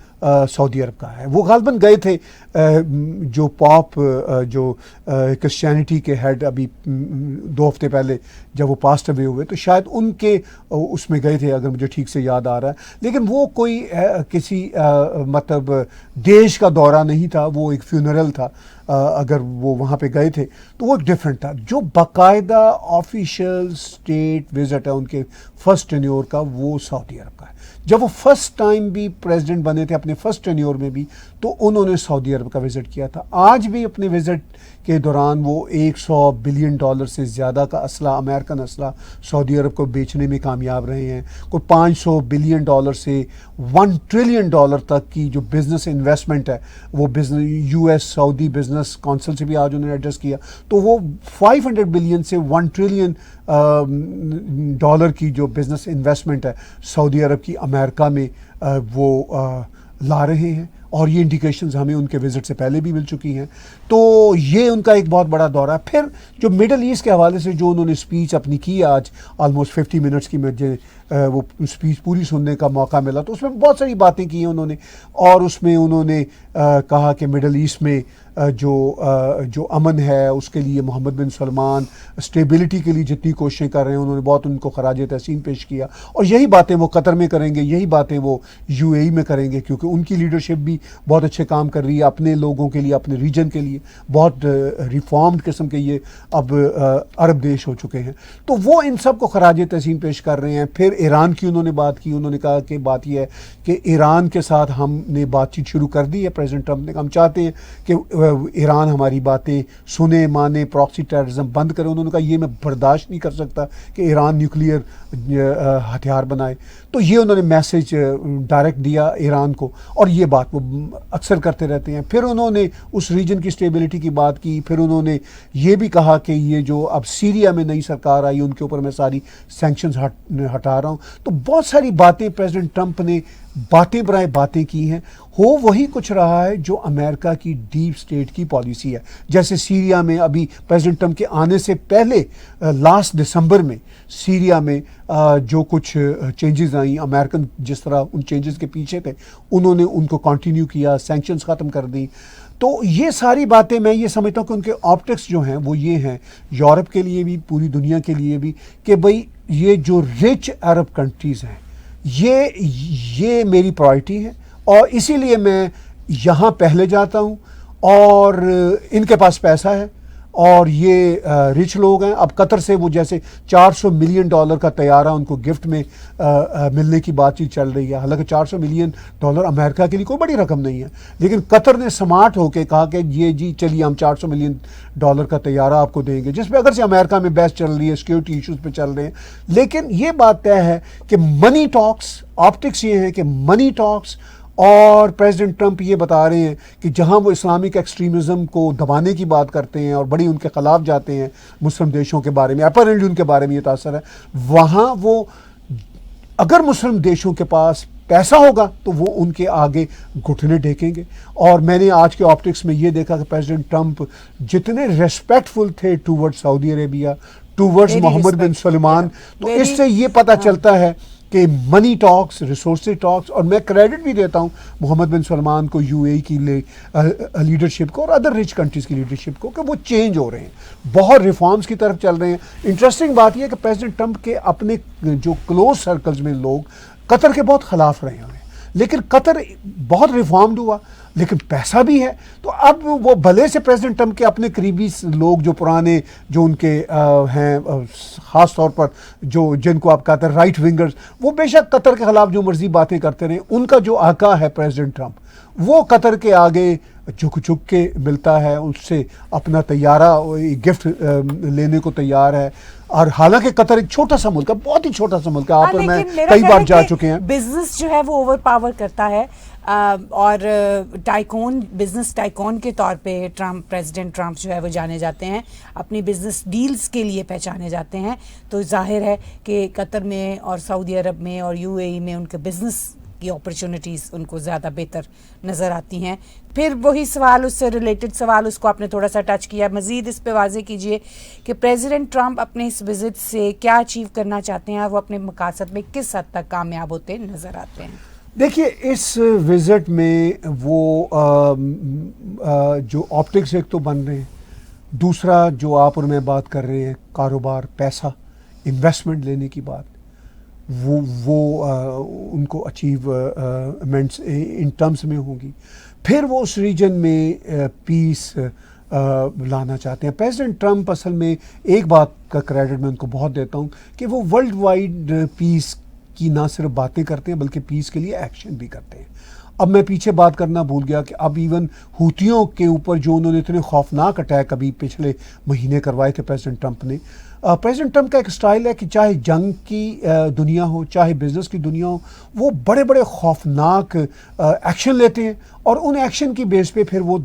سعودی عرب کا ہے. وہ غالباً گئے تھے جو پاپ جو کرسچینٹی کے ہیڈ ابھی 2 ہفتے پہلے جب وہ پاسٹ اوے ہوئے, تو شاید ان کے اس میں گئے تھے اگر مجھے ٹھیک سے یاد آ رہا ہے. لیکن وہ کوئی کسی مطلب دیش کا دورہ نہیں تھا, وہ ایک فیونرل تھا. اگر وہ وہاں پہ گئے تھے تو وہ ڈیفرنٹ تھا. جو باقاعدہ آفیشیل اسٹیٹ وزٹ ہے ان کے فرسٹ ٹینیور کا, وہ سعودی عرب کا ہے. جب وہ فرسٹ ٹائم بھی پریزیڈنٹ بنے تھے اپنے فرسٹ ٹینیور میں بھی, تو انہوں نے سعودی عرب کا وزٹ کیا تھا. آج بھی اپنے وزٹ کے دوران وہ $100 بلین سے زیادہ کا اسلحہ, امریکن اسلحہ سعودی عرب کو بیچنے میں کامیاب رہے ہیں. کوئی $500 بلین سے $1 ٹریلین تک کی جو بزنس انویسٹمنٹ ہے, وہ business US Saudi business council سے بھی آج انہوں نے ایڈریس کیا. تو وہ 500 بلین سے $1 ٹریلین کی جو بزنس انویسٹمنٹ ہے سعودی عرب کی امریکہ میں, وہ لا رہے ہیں. اور یہ انڈیکیشنز ہمیں ان کے وزٹ سے پہلے بھی مل چکی ہیں. تو یہ ان کا ایک بہت بڑا دورہ ہے. پھر جو مڈل ایسٹ کے حوالے سے جو انہوں نے اسپیچ اپنی کی آج آلموسٹ 50 منٹس کی, مجھے وہ اسپیچ پوری سننے کا موقع ملا, تو اس میں بہت ساری باتیں کی ہیں انہوں نے. اور اس میں انہوں نے کہا کہ مڈل ایسٹ میں جو امن ہے اس کے لیے محمد بن سلمان اسٹیبلٹی کے لیے جتنی کوششیں کر رہے ہیں, انہوں نے بہت ان کو خراج تحسین پیش کیا. اور یہی باتیں وہ قطر میں کریں گے, یہی باتیں وہ UAE میں کریں گے, کیونکہ ان کی لیڈرشپ بھی بہت اچھے کام کر رہی ہے اپنے لوگوں کے لیے, اپنے ریجن کے لیے. بہت ریفارمڈ قسم کے یہ اب عرب دیش ہو چکے ہیں. تو وہ ان سب کو خراج تحسین پیش کر رہے ہیں. پھر ایران کی انہوں نے بات کی. انہوں نے کہا کہ بات یہ ہے کہ ایران کے ساتھ ہم نے بات چیت شروع کر دی ہے. پریزیڈنٹ ٹرمپ نے کہا ہم چاہتے ہیں کہ ایران ہماری باتیں سنے, مانے, پراکسی ٹیررزم بند کرے. انہوں نے کہا یہ میں برداشت نہیں کر سکتا کہ ایران نیوکلیئر ہتھیار بنائے. تو یہ انہوں نے میسج ڈائریکٹ دیا ایران کو, اور یہ بات وہ اکثر کرتے رہتے ہیں. پھر انہوں نے اس ریجن کی اسٹیبلٹی کی بات کی. پھر انہوں نے یہ بھی کہا کہ یہ جو اب سیریا میں نئی سرکار آئی ان کے اوپر میں ساری سینکشنز ہٹا رہا ہوں. تو بہت ساری باتیں پریزیڈنٹ ٹرمپ نے باتیں برائے باتیں کی ہیں. ہو وہی کچھ رہا ہے جو امریکہ کی ڈیپ سٹیٹ کی پالیسی ہے. جیسے سیریا میں ابھی پریزیڈنٹ ٹرمپ کے آنے سے پہلے لاسٹ دسمبر میں سیریا میں جو کچھ چینجز آئیں, امریکن جس طرح ان چینجز کے پیچھے تھے انہوں نے ان کو کنٹینیو کیا, سینکشنز ختم کر دیں. تو یہ ساری باتیں میں یہ سمجھتا ہوں کہ ان کے آپٹکس جو ہیں وہ یہ ہیں یورپ کے لیے بھی, پوری دنیا کے لیے بھی, کہ بھئی یہ جو رچ عرب کنٹریز ہیں یہ میری پرائرٹی ہے, اور اسی لیے میں یہاں پہلے جاتا ہوں. اور ان کے پاس پیسہ ہے اور یہ رچ لوگ ہیں. اب قطر سے وہ جیسے $400 ملین کا طیارہ ان کو گفٹ میں ملنے کی بات چیت چل رہی ہے. حالانکہ $400 ملین امریکہ کے لیے کوئی بڑی رقم نہیں ہے, لیکن قطر نے سمارٹ ہو کے کہا کہ یہ جی چلیے ہم $400 ملین کا طیارہ آپ کو دیں گے, جس پہ اگر سے امریکہ میں بحث چل رہی ہے, سیکیورٹی ایشوز پہ چل رہے ہیں. لیکن یہ بات طے ہے کہ منی ٹاکس, آپٹکس یہ ہیں کہ منی ٹاکس, اور پریزیڈنٹ ٹرمپ یہ بتا رہے ہیں کہ جہاں وہ اسلامک ایکسٹریمزم کو دبانے کی بات کرتے ہیں اور بڑی ان کے خلاف جاتے ہیں مسلم دیشوں کے بارے میں, اپیرنٹلی ان کے بارے میں یہ تاثر ہے, وہاں وہ اگر مسلم دیشوں کے پاس پیسہ ہوگا تو وہ ان کے آگے گھٹنے ٹیکیں گے. اور میں نے آج کے آپٹکس میں یہ دیکھا کہ پریزیڈنٹ ٹرمپ جتنے ریسپیکٹفل تھے ٹوورڈ سعودی عربیہ, ٹوورڈ محمد بن سلمان, تو اس سے یہ پتہ چلتا ہے کہ منی ٹاکس, ریسورسز ٹاکس. اور میں کریڈٹ بھی دیتا ہوں محمد بن سلمان کو, UAE کی لیڈرشپ کو, اور ادر رچ کنٹریز کی لیڈرشپ کو, کہ وہ چینج ہو رہے ہیں, بہت ریفارمز کی طرف چل رہے ہیں. انٹرسٹنگ بات یہ ہے کہ پریزیڈنٹ ٹرمپ کے اپنے جو کلوز سرکلز میں لوگ قطر کے بہت خلاف رہے ہیں, لیکن قطر بہت ریفارمڈ ہوا, لیکن پیسہ بھی ہے. تو اب وہ بھلے سے پریزیڈنٹ ٹرمپ کے اپنے قریبی لوگ جو پرانے جو ان کے ہیں, خاص طور پر جو جن کو آپ کہتے ہیں رائٹ ونگرز, وہ بے شک قطر کے خلاف جو مرضی باتیں کرتے رہیں, ان کا جو آقا ہے پریزیڈنٹ ٹرمپ, وہ قطر کے آگے جھک جھک کے ملتا ہے, اس سے اپنا طیارہ گفٹ لینے کو تیار ہے. اور حالانکہ قطر ایک چھوٹا سا ملک ہے, بہت ہی چھوٹا سا ملک ہے, آپ اور میں کئی بار جا چکے ہیں. بزنس جو ہے وہ اوور پاور کرتا ہے, اور ٹائکون, بزنس ٹائکون کے طور پہ پریزیڈنٹ ٹرمپ جو ہے وہ جانے جاتے ہیں, اپنی بزنس ڈیلز کے لیے پہچانے جاتے ہیں. تو ظاہر ہے کہ قطر میں اور سعودی عرب میں اور UAE میں ان کے بزنس کی اپرچونٹیز ان کو زیادہ بہتر نظر آتی ہیں. پھر وہی سوال, اس سے ریلیٹڈ سوال, اس کو آپ نے تھوڑا سا ٹچ کیا, مزید اس پہ واضح کیجئے کہ پریزیڈنٹ ٹرمپ اپنے اس وزٹ سے کیا اچیو کرنا چاہتے ہیں, اور وہ اپنے مقاصد میں کس حد تک کامیاب ہوتے نظر آتے ہیں. دیکھیے اس وزٹ میں وہ جو آپٹکس ایک تو بن رہے ہیں, دوسرا جو آپ اور میں بات کر رہے ہیں کاروبار, پیسہ, انویسٹمنٹ لینے کی بات, وہ ان کو اچیومنٹس ان ٹرمز میں ہوں گی. پھر وہ اس ریجن میں پیس لانا چاہتے ہیں. پریزیڈنٹ ٹرمپ اصل میں ایک بات کا کریڈٹ میں ان کو بہت دیتا ہوں کہ وہ ورلڈ وائڈ پیس کی نہ صرف باتیں کرتے ہیں بلکہ پیس کے لیے ایکشن بھی کرتے ہیں. اب میں پیچھے بات کرنا بھول گیا کہ اب ایون ہوتیوں کے اوپر جو انہوں نے اتنے خوفناک اٹیک ابھی پچھلے مہینے کروائے تھے پریزیڈنٹ ٹرمپ نے, پریزیڈنٹ ٹرمپ کا ایک سٹائل ہے کہ چاہے جنگ کی دنیا ہو, چاہے بزنس کی دنیا ہو, وہ بڑے بڑے خوفناک ایکشن لیتے ہیں, اور ان ایکشن کی بیس پہ پھر وہ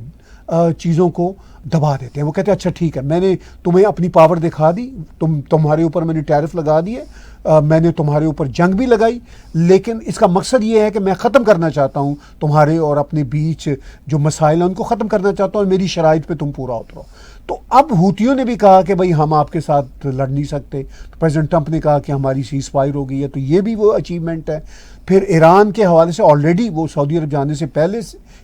چیزوں کو دبا دیتے ہیں. وہ کہتے ہیں اچھا ٹھیک ہے، میں نے تمہیں اپنی پاور دکھا دی، تمہارے اوپر میں نے ٹیرف لگا دیے، میں نے تمہارے اوپر جنگ بھی لگائی، لیکن اس کا مقصد یہ ہے کہ میں ختم کرنا چاہتا ہوں تمہارے اور اپنے بیچ جو مسائل ہیں ان کو ختم کرنا چاہتا ہوں، اور میری شرائط پہ تم پورا اترو. تو اب ہوتیوں نے بھی کہا کہ بھائی ہم آپ کے ساتھ لڑ نہیں سکتے. پریزیڈنٹ ٹرمپ نے کہا کہ ہماری سیز فائر ہو گئی ہے، تو یہ بھی وہ اچیومنٹ ہے. پھر ایران کے حوالے سے آلریڈی وہ سعودی عرب جانے سے پہلے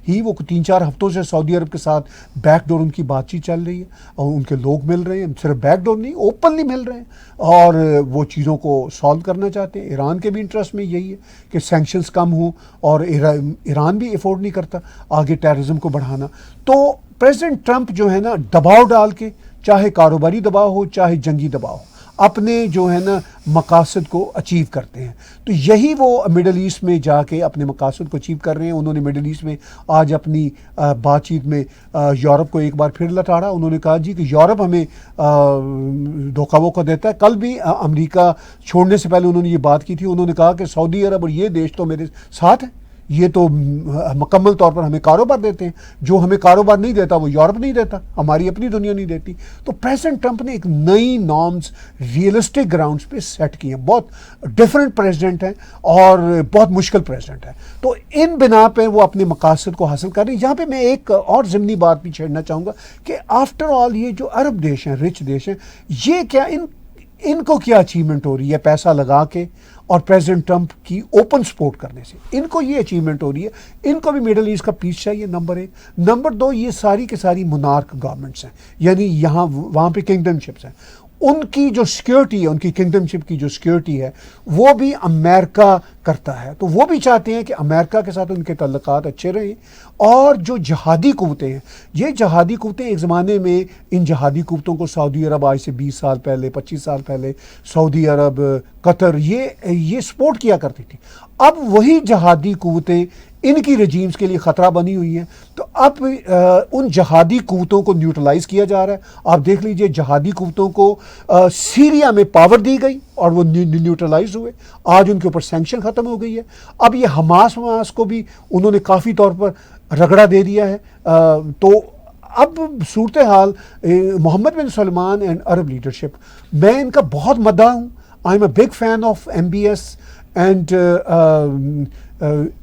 ہی وہ 3-4 ہفتوں سے سعودی عرب کے ساتھ بیک ڈور ان کی بات چیت چل رہی ہے، اور ان کے لوگ مل رہے ہیں، صرف بیک ڈور نہیں اوپنلی مل رہے ہیں، اور وہ چیزوں کو سالو کرنا چاہتے ہیں. ایران کے بھی انٹرسٹ میں یہی ہے کہ سینکشنز کم ہوں، اور ایران بھی افورڈ نہیں کرتا آگے ٹیررزم کو بڑھانا. تو پریزیڈنٹ ٹرمپ جو ہے نا دباؤ ڈال کے، چاہے کاروباری دباؤ ہو چاہے جنگی دباؤ ہو، اپنے جو ہے نا مقاصد کو اچیو کرتے ہیں. تو یہی وہ مڈل ایسٹ میں جا کے اپنے مقاصد کو اچیو کر رہے ہیں. انہوں نے مڈل ایسٹ میں آج اپنی بات چیت میں یورپ کو ایک بار پھر لٹاڑا. انہوں نے کہا جی کہ یورپ ہمیں دھوکہ ووکہ دیتا ہے. کل بھی امریکہ چھوڑنے سے پہلے انہوں نے یہ بات کی تھی. انہوں نے کہا کہ سعودی عرب اور یہ دیش تو میرے ساتھ ہیں، یہ تو مکمل طور پر ہمیں کاروبار دیتے ہیں، جو ہمیں کاروبار نہیں دیتا وہ یورپ نہیں دیتا، ہماری اپنی دنیا نہیں دیتی. تو پریزیڈنٹ ٹرمپ نے ایک نئی نارمز ریئلسٹک گراؤنڈز پہ سیٹ کی ہیں. بہت ڈفرینٹ پریزیڈنٹ ہیں اور بہت مشکل پریزیڈنٹ ہیں. تو ان بنا پہ وہ اپنے مقاصد کو حاصل کر رہے ہیں. یہاں پہ میں ایک اور ضمنی بات بھی چھیڑنا چاہوں گا کہ آفٹر آل یہ جو عرب دیش ہیں، رچ دیش ہیں، یہ کیا ان کو کیا اچیومنٹ ہو رہی ہے پیسہ لگا کے اور پریزیڈنٹ ٹرمپ کی اوپن سپورٹ کرنے سے؟ ان کو یہ اچیومنٹ ہو رہی ہے. ان کو بھی مڈل ایسٹ کا پیس چاہیے، نمبر 1. نمبر 2، یہ ساری کے ساری مونارک گورنمنٹس ہیں، یعنی یہاں وہاں پہ کنگڈم شپس ہیں. ان کی جو سیکیورٹی ہے، ان کی کنگڈم شپ کی جو سیکیورٹی ہے وہ بھی امریکہ کرتا ہے. تو وہ بھی چاہتے ہیں کہ امریکہ کے ساتھ ان کے تعلقات اچھے رہیں. اور جو جہادی قوتیں ہیں، یہ جہادی قوتیں ایک زمانے میں ان جہادی قوتوں کو سعودی عرب آج سے 20 سال پہلے 25 سال پہلے سعودی عرب، قطر یہ سپورٹ کیا کرتی تھی. اب وہی جہادی قوتیں ان کی رجیمز کے لیے خطرہ بنی ہوئی ہیں. تو اب ان جہادی قوتوں کو نیوٹرلائز کیا جا رہا ہے. آپ دیکھ لیجئے جہادی قوتوں کو سیریا میں پاور دی گئی اور وہ نیوٹرلائز ہوئے. آج ان کے اوپر سینکشن ختم ہو گئی ہے. اب یہ حماس کو بھی انہوں نے کافی طور پر رگڑا دے دیا ہے. تو اب صورتحال Mohammed bin Salman and Arab leadership, میں ان کا بہت مداح ہوں. I am a big fan of MBS and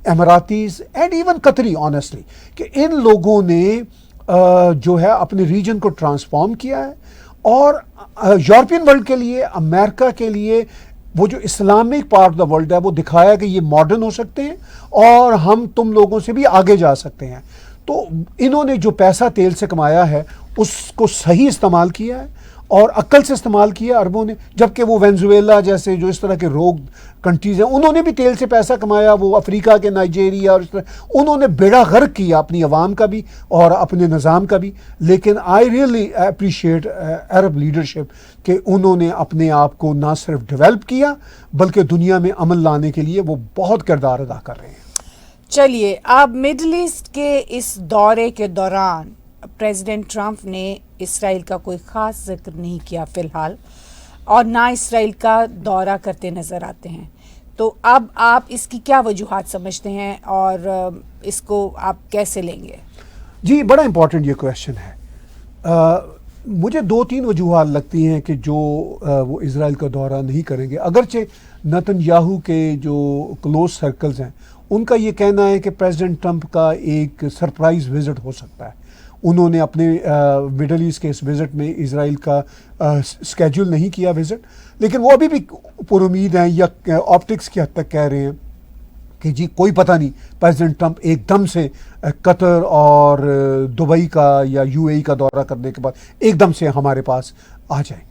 اماراtíز اینڈ ایون قطری، آنیسٹلی، کہ ان لوگوں نے جو ہے اپنے ریجن کو ٹرانسفارم کیا ہے، اور یورپین ورلڈ کے لیے، امریکہ کے لیے، وہ جو Islamic part of the world ہے وہ دکھایا کہ یہ ماڈرن ہو سکتے ہیں اور ہم تم لوگوں سے بھی آگے جا سکتے ہیں. تو انہوں نے جو پیسہ تیل سے کمایا ہے اس کو صحیح استعمال کیا ہے اور عقل سے استعمال کیا عربوں نے. جبکہ وہ وینزویلا جیسے جو اس طرح کے روگ کنٹریز ہیں، انہوں نے بھی تیل سے پیسہ کمایا. وہ افریقہ کے نائجیریا اور اس طرح انہوں نے بیڑا غرق کیا اپنی عوام کا بھی اور اپنے نظام کا بھی. لیکن I really appreciate Arab leadership کہ انہوں نے اپنے آپ کو نہ صرف ڈیولپ کیا بلکہ دنیا میں امن لانے کے لیے وہ بہت کردار ادا کر رہے ہیں. چلیے، اب مڈل ایسٹ کے اس دورے کے دوران پریزیڈنٹ ٹرمپ نے اسرائیل کا کوئی خاص ذکر نہیں کیا فی الحال، اور نہ اسرائیل کا دورہ کرتے نظر آتے ہیں. تو اب آپ اس کی کیا وجوہات سمجھتے ہیں اور اس کو آپ کیسے لیں گے؟ جی، بڑا امپورٹنٹ یہ کویشچن ہے. مجھے 2-3 وجوہات لگتی ہیں کہ جو وہ اسرائیل کا دورہ نہیں کریں گے. اگرچہ نتن یاہو کے جو کلوز سرکلز ہیں ان کا یہ کہنا ہے کہ پریزیڈنٹ ٹرمپ کا ایک سرپرائز وزٹ ہو سکتا ہے. انہوں نے اپنے مڈل ایسٹ کے اس وزٹ میں اسرائیل کا اسکیجول نہیں کیا وزٹ، لیکن وہ ابھی بھی پر امید ہیں یا آپٹکس کی حد تک کہہ رہے ہیں کہ جی کوئی پتہ نہیں پریزیڈنٹ ٹرمپ ایک دم سے قطر اور دبئی کا یا UAE کا دورہ کرنے کے بعد ایک دم سے ہمارے پاس آ جائیں.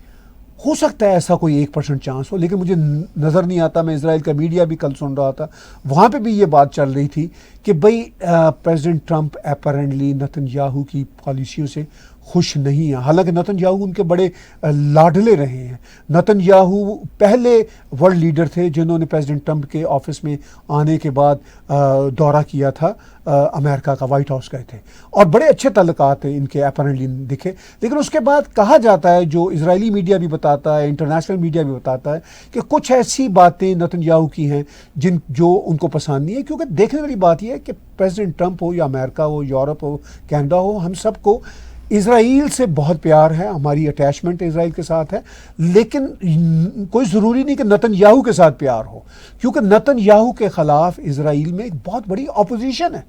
ہو سکتا ہے ایسا کوئی 1% چانس ہو، لیکن مجھے نظر نہیں آتا. میں اسرائیل کا میڈیا بھی کل سن رہا تھا، وہاں پہ بھی یہ بات چل رہی تھی کہ بھئی president Trump apparently Nitin Yahoo کی پالیسیوں سے خوش نہیں ہیں. حالانکہ نتن یاہو ان کے بڑے لاڈلے رہے ہیں. نتن یاہو پہلے ورلڈ لیڈر تھے جنہوں نے پریزیڈنٹ ٹرمپ کے آفس میں آنے کے بعد دورہ کیا تھا امریکہ کا، وائٹ ہاؤس گئے تھے اور بڑے اچھے تعلقات ان کے اپیرنٹلی دکھے. لیکن اس کے بعد کہا جاتا ہے، جو اسرائیلی میڈیا بھی بتاتا ہے، انٹرنیشنل میڈیا بھی بتاتا ہے، کہ کچھ ایسی باتیں نتن یاہو کی ہیں جو ان کو پسند نہیں ہے. کیونکہ دیکھنے والی بات یہ ہے کہ پریزیڈنٹ ٹرمپ ہو یا امریکہ ہو، یورپ ہو، کینیڈا ہو، ہم سب کو اسرائیل سے بہت پیار ہے، ہماری اٹیچمنٹ اسرائیل کے ساتھ ہے، لیکن کوئی ضروری نہیں کہ نتن یاہو کے ساتھ پیار ہو، کیونکہ نتن یاہو کے خلاف اسرائیل میں ایک بہت بڑی اپوزیشن ہے،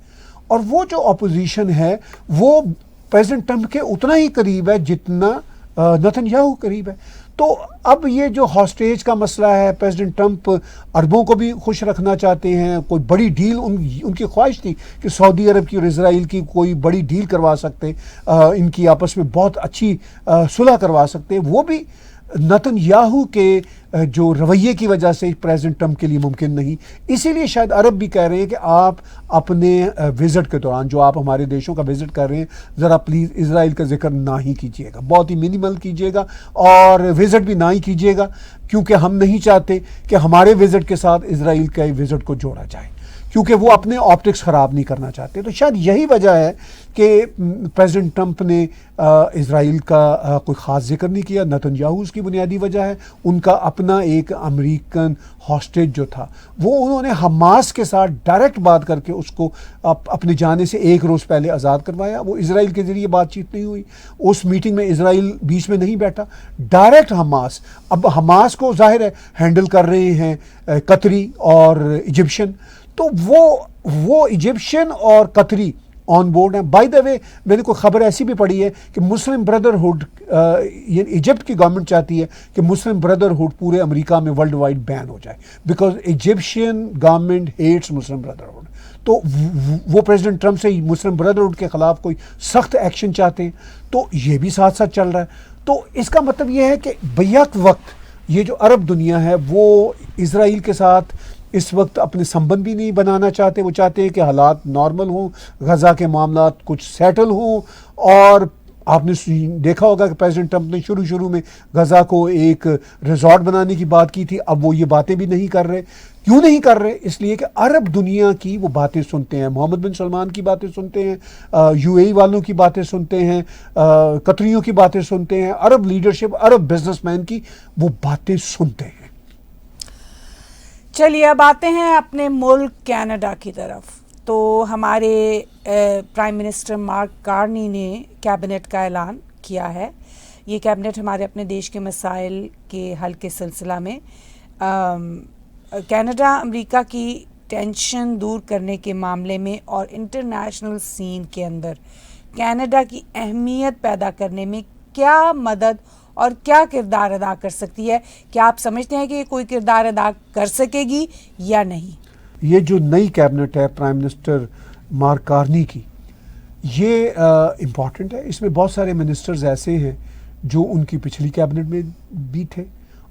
اور وہ جو اپوزیشن ہے وہ پریزیڈنٹ ٹرمپ کے اتنا ہی قریب ہے جتنا نتن یاہو قریب ہے۔ تو اب یہ جو ہاسٹیج کا مسئلہ ہے، پریزیڈنٹ ٹرمپ عربوں کو بھی خوش رکھنا چاہتے ہیں، کوئی بڑی ڈیل ان کی خواہش تھی کہ سعودی عرب کی اور اسرائیل کی کوئی بڑی ڈیل کروا سکتے، ان کی آپس میں بہت اچھی صلح کروا سکتے، وہ بھی نتن یاہو کے جو رویے کی وجہ سے پریزیڈنٹ ٹرمپ کے لیے ممکن نہیں۔ اسی لیے شاید عرب بھی کہہ رہے ہیں کہ آپ اپنے وزٹ کے دوران جو آپ ہمارے دیشوں کا وزٹ کر رہے ہیں، ذرا پلیز اسرائیل کا ذکر نہ ہی کیجیے گا، بہت ہی منیمل کیجیے گا، اور وزٹ بھی نہ ہی کیجیے گا، کیونکہ ہم نہیں چاہتے کہ ہمارے وزٹ کے ساتھ اسرائیل کے وزٹ کو جوڑا جائے، کیونکہ وہ اپنے آپٹکس خراب نہیں کرنا چاہتے۔ تو شاید یہی وجہ ہے کہ پریزیڈنٹ ٹرمپ نے اسرائیل کا کوئی خاص ذکر نہیں کیا۔ نتن یاہو اس کی بنیادی وجہ ہے، ان کا اپنا ایک امریکن ہاسٹیج جو تھا وہ انہوں نے حماس کے ساتھ ڈائریکٹ بات کر کے اس کو اپنے جانے سے ایک روز پہلے آزاد کروایا۔ وہ اسرائیل کے ذریعے بات چیت نہیں ہوئی، اس میٹنگ میں اسرائیل بیچ میں نہیں بیٹھا، ڈائریکٹ حماس۔ اب حماس کو ظاہر ہے ہینڈل کر رہے ہیں قطری اور ایجپشن، تو وہ ایجپشن اور قطری آن بورڈ ہیں۔ بائی دا وے میں نے کوئی خبر ایسی بھی پڑھی ہے کہ مسلم بردرہڈ، یعنی ایجپٹ کی گورنمنٹ چاہتی ہے کہ مسلم بردرہڈ پورے امریکہ میں ورلڈ وائڈ بین ہو جائے، because Egyptian government hates Muslim brotherhood. تو وہ پریزیڈنٹ ٹرمپ سے مسلم بردرہڈ کے خلاف کوئی سخت ایکشن چاہتے ہیں، تو یہ بھی ساتھ ساتھ چل رہا ہے۔ تو اس کا مطلب یہ ہے کہ بیک وقت یہ جو عرب دنیا ہے وہ اسرائیل کے ساتھ اس وقت اپنے سمبند بھی نہیں بنانا چاہتے، وہ چاہتے ہیں کہ حالات نارمل ہوں، غزہ کے معاملات کچھ سیٹل ہوں۔ اور آپ نے دیکھا ہوگا کہ پریزیڈنٹ ٹرمپ نے شروع میں غزہ کو ایک ریزورٹ بنانے کی بات کی تھی، اب وہ یہ باتیں بھی نہیں کر رہے۔ کیوں نہیں کر رہے؟ اس لیے کہ عرب دنیا کی وہ باتیں سنتے ہیں، محمد بن سلمان کی باتیں سنتے ہیں، یو اے ای والوں کی باتیں سنتے ہیں، قطریوں کی باتیں سنتے ہیں، عرب لیڈرشپ، عرب بزنس مین کی وہ باتیں سنتے ہیں۔ چلیے اب آتے ہیں اپنے ملک کینیڈا کی طرف۔ تو ہمارے پرائم منسٹر مارک کارنی نے کیبنٹ کا اعلان کیا ہے۔ یہ کیبنٹ ہمارے اپنے دیش کے مسائل کے حل کے سلسلہ میں کینیڈا امریکہ کی ٹینشن دور کرنے کے معاملے میں اور انٹرنیشنل سین کے اندر کینیڈا کی اہمیت پیدا کرنے میں کیا مدد اور کیا کردار ادا کر سکتی ہے؟ کیا آپ سمجھتے ہیں کہ یہ کوئی کردار ادا کر سکے گی یا نہیں؟ یہ جو نئی کیبنٹ ہے پرائم منسٹر مارک کارنی کی، یہ امپورٹنٹ ہے۔ اس میں بہت سارے منسٹرز ایسے ہیں جو ان کی پچھلی کیبنٹ میں بھی تھے،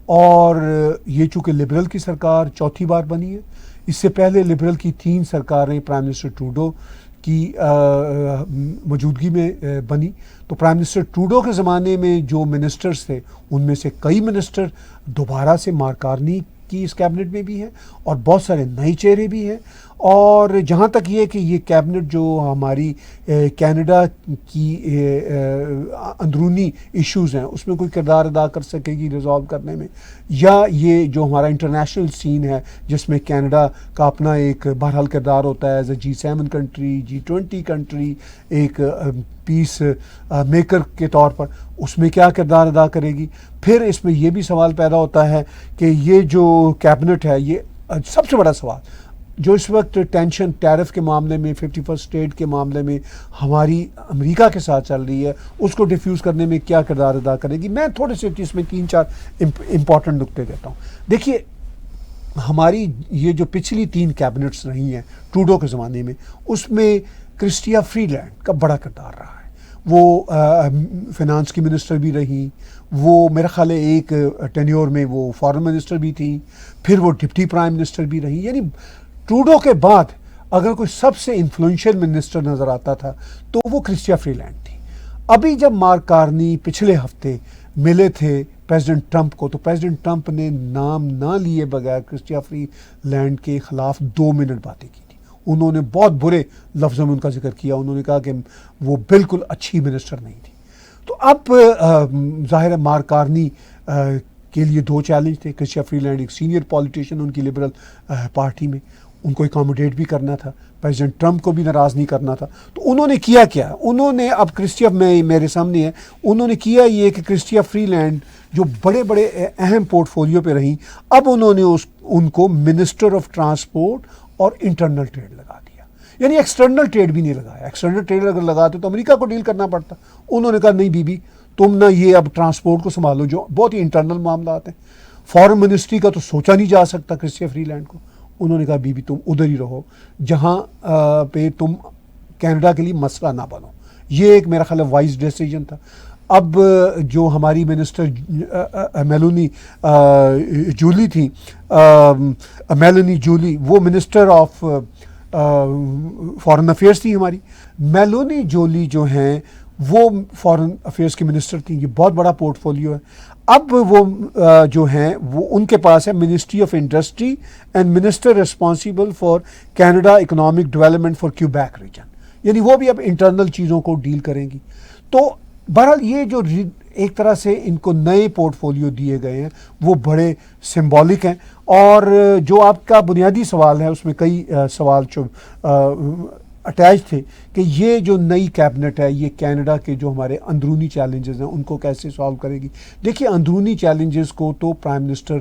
اور یہ چونکہ لبرل کی سرکار چوتھی بار بنی ہے، اس سے پہلے لبرل کی 3 سرکاریں پرائم منسٹر ٹروڈو کی موجودگی میں بنی۔ تو پرائم منسٹر ٹروڈو کے زمانے میں جو منسٹرز تھے ان میں سے کئی منسٹر دوبارہ سے مارک کارنی کی اس کیبنٹ میں بھی ہیں، اور بہت سارے نئے چہرے بھی ہیں۔ اور جہاں تک یہ کہ یہ کیبنٹ جو ہماری کینیڈا کی اندرونی ایشوز ہیں اس میں کوئی کردار ادا کر سکے گی ریزالو کرنے میں، یا یہ جو ہمارا انٹرنیشنل سین ہے جس میں کینیڈا کا اپنا ایک بہرحال کردار ہوتا ہے as a G7 country, G20 country, ایک پیس میکر کے طور پر، اس میں کیا کردار ادا کرے گی۔ پھر اس میں یہ بھی سوال پیدا ہوتا ہے کہ یہ جو کیبنٹ ہے، یہ سب سے بڑا سوال جو اس وقت ٹینشن ٹیرف کے معاملے میں، 51 اسٹیٹ کے معاملے میں ہماری امریکہ کے ساتھ چل رہی ہے، اس کو ڈیفیوز کرنے میں کیا کردار ادا کرے گی۔ میں تھوڑے سے اس میں 3-4 امپورٹنٹ نقطے دیتا ہوں۔ دیکھیے، ہماری یہ جو پچھلی 3 کیبنٹس رہی ہیں ٹروڈو کے زمانے میں، اس میں کرسٹیا فری لینڈ کا بڑا کردار رہا ہے۔ وہ فنانس کی منسٹر بھی رہی، وہ میرا خیال ہے ایک ٹینیور میں وہ فارن منسٹر بھی تھی، پھر وہ ڈپٹی پرائم منسٹر بھی رہی۔ یعنی ٹروڈو کے بعد اگر کوئی سب سے انفلوئنشل منسٹر نظر آتا تھا تو وہ کرسٹیا فری لینڈ تھی۔ ابھی جب مارک کارنی پچھلے ہفتے ملے تھے پریزیڈنٹ ٹرمپ کو، تو پریزیڈنٹ ٹرمپ نے نام نہ لیے بغیر کرسٹیا فری لینڈ کے خلاف 2 منٹ باتیں کی تھی۔ انہوں نے بہت برے لفظوں میں ان کا ذکر کیا، انہوں نے کہا کہ وہ بالکل اچھی منسٹر نہیں تھی۔ تو اب ظاہر ہے مارک کارنی کے لیے 2 چیلنج تھے۔ کرسٹیا فری لینڈ ایک سینئر پولیٹیشین ان کی لبرل پارٹی میں، ان کو اکاموڈیٹ بھی کرنا تھا, پریزیڈنٹ ٹرمپ کو بھی ناراض نہیں کرنا تھا. تو انہوں نے کیا کیا, انہوں نے اب کرسٹیا میں میرے سامنے ہے, انہوں نے کیا یہ کہ کرسٹیا فری لینڈ جو بڑے بڑے اہم پورٹ فولیو پہ رہیں, اب انہوں نے ان کو منسٹر آف ٹرانسپورٹ اور انٹرنل ٹریڈ لگا دیا. یعنی ایکسٹرنل ٹریڈ بھی نہیں لگایا. ایکسٹرنل ٹریڈ اگر لگاتے تو امریکہ کو ڈیل کرنا پڑتا. انہوں نے کہا نہیں بی بی تم نہ یہ اب ٹرانسپورٹ کو سنبھالو, جو بہت ہی انٹرنل معاملات ہیں. فارن منسٹری کا تو سوچا نہیں جا سکتا کرسٹیا فری لینڈ کو. انہوں نے کہا بی بی تم ادھر ہی رہو جہاں پہ تم کینیڈا کے لیے مسئلہ نہ بنو. یہ ایک میرا خیال ہے وائز ڈیسیجن تھا. اب جو ہماری منسٹر میلونی جولی تھیں, میلونی جولی, وہ منسٹر آف فارن افیئرس تھی ہماری. میلونی جولی جو ہیں وہ فارن افیئرس کی منسٹر تھیں. یہ بہت بڑا پورٹ فولیو ہے. اب وہ جو ہیں وہ ان کے پاس ہے ministry of industry and minister responsible for Canada economic development for Quebec region. یعنی وہ بھی اب انٹرنل چیزوں کو ڈیل کریں گی. تو بہرحال یہ جو ایک طرح سے ان کو نئے پورٹ فولیو دیے گئے ہیں وہ بڑے سمبولک ہیں. اور جو آپ کا بنیادی سوال ہے اس میں کئی سوال جو اٹیچ تھے کہ یہ جو نئی کیبنٹ ہے یہ کینیڈا کے جو ہمارے اندرونی چیلنجز ہیں ان کو کیسے سالو کرے گی. دیکھیے اندرونی چیلنجز کو تو پرائم منسٹر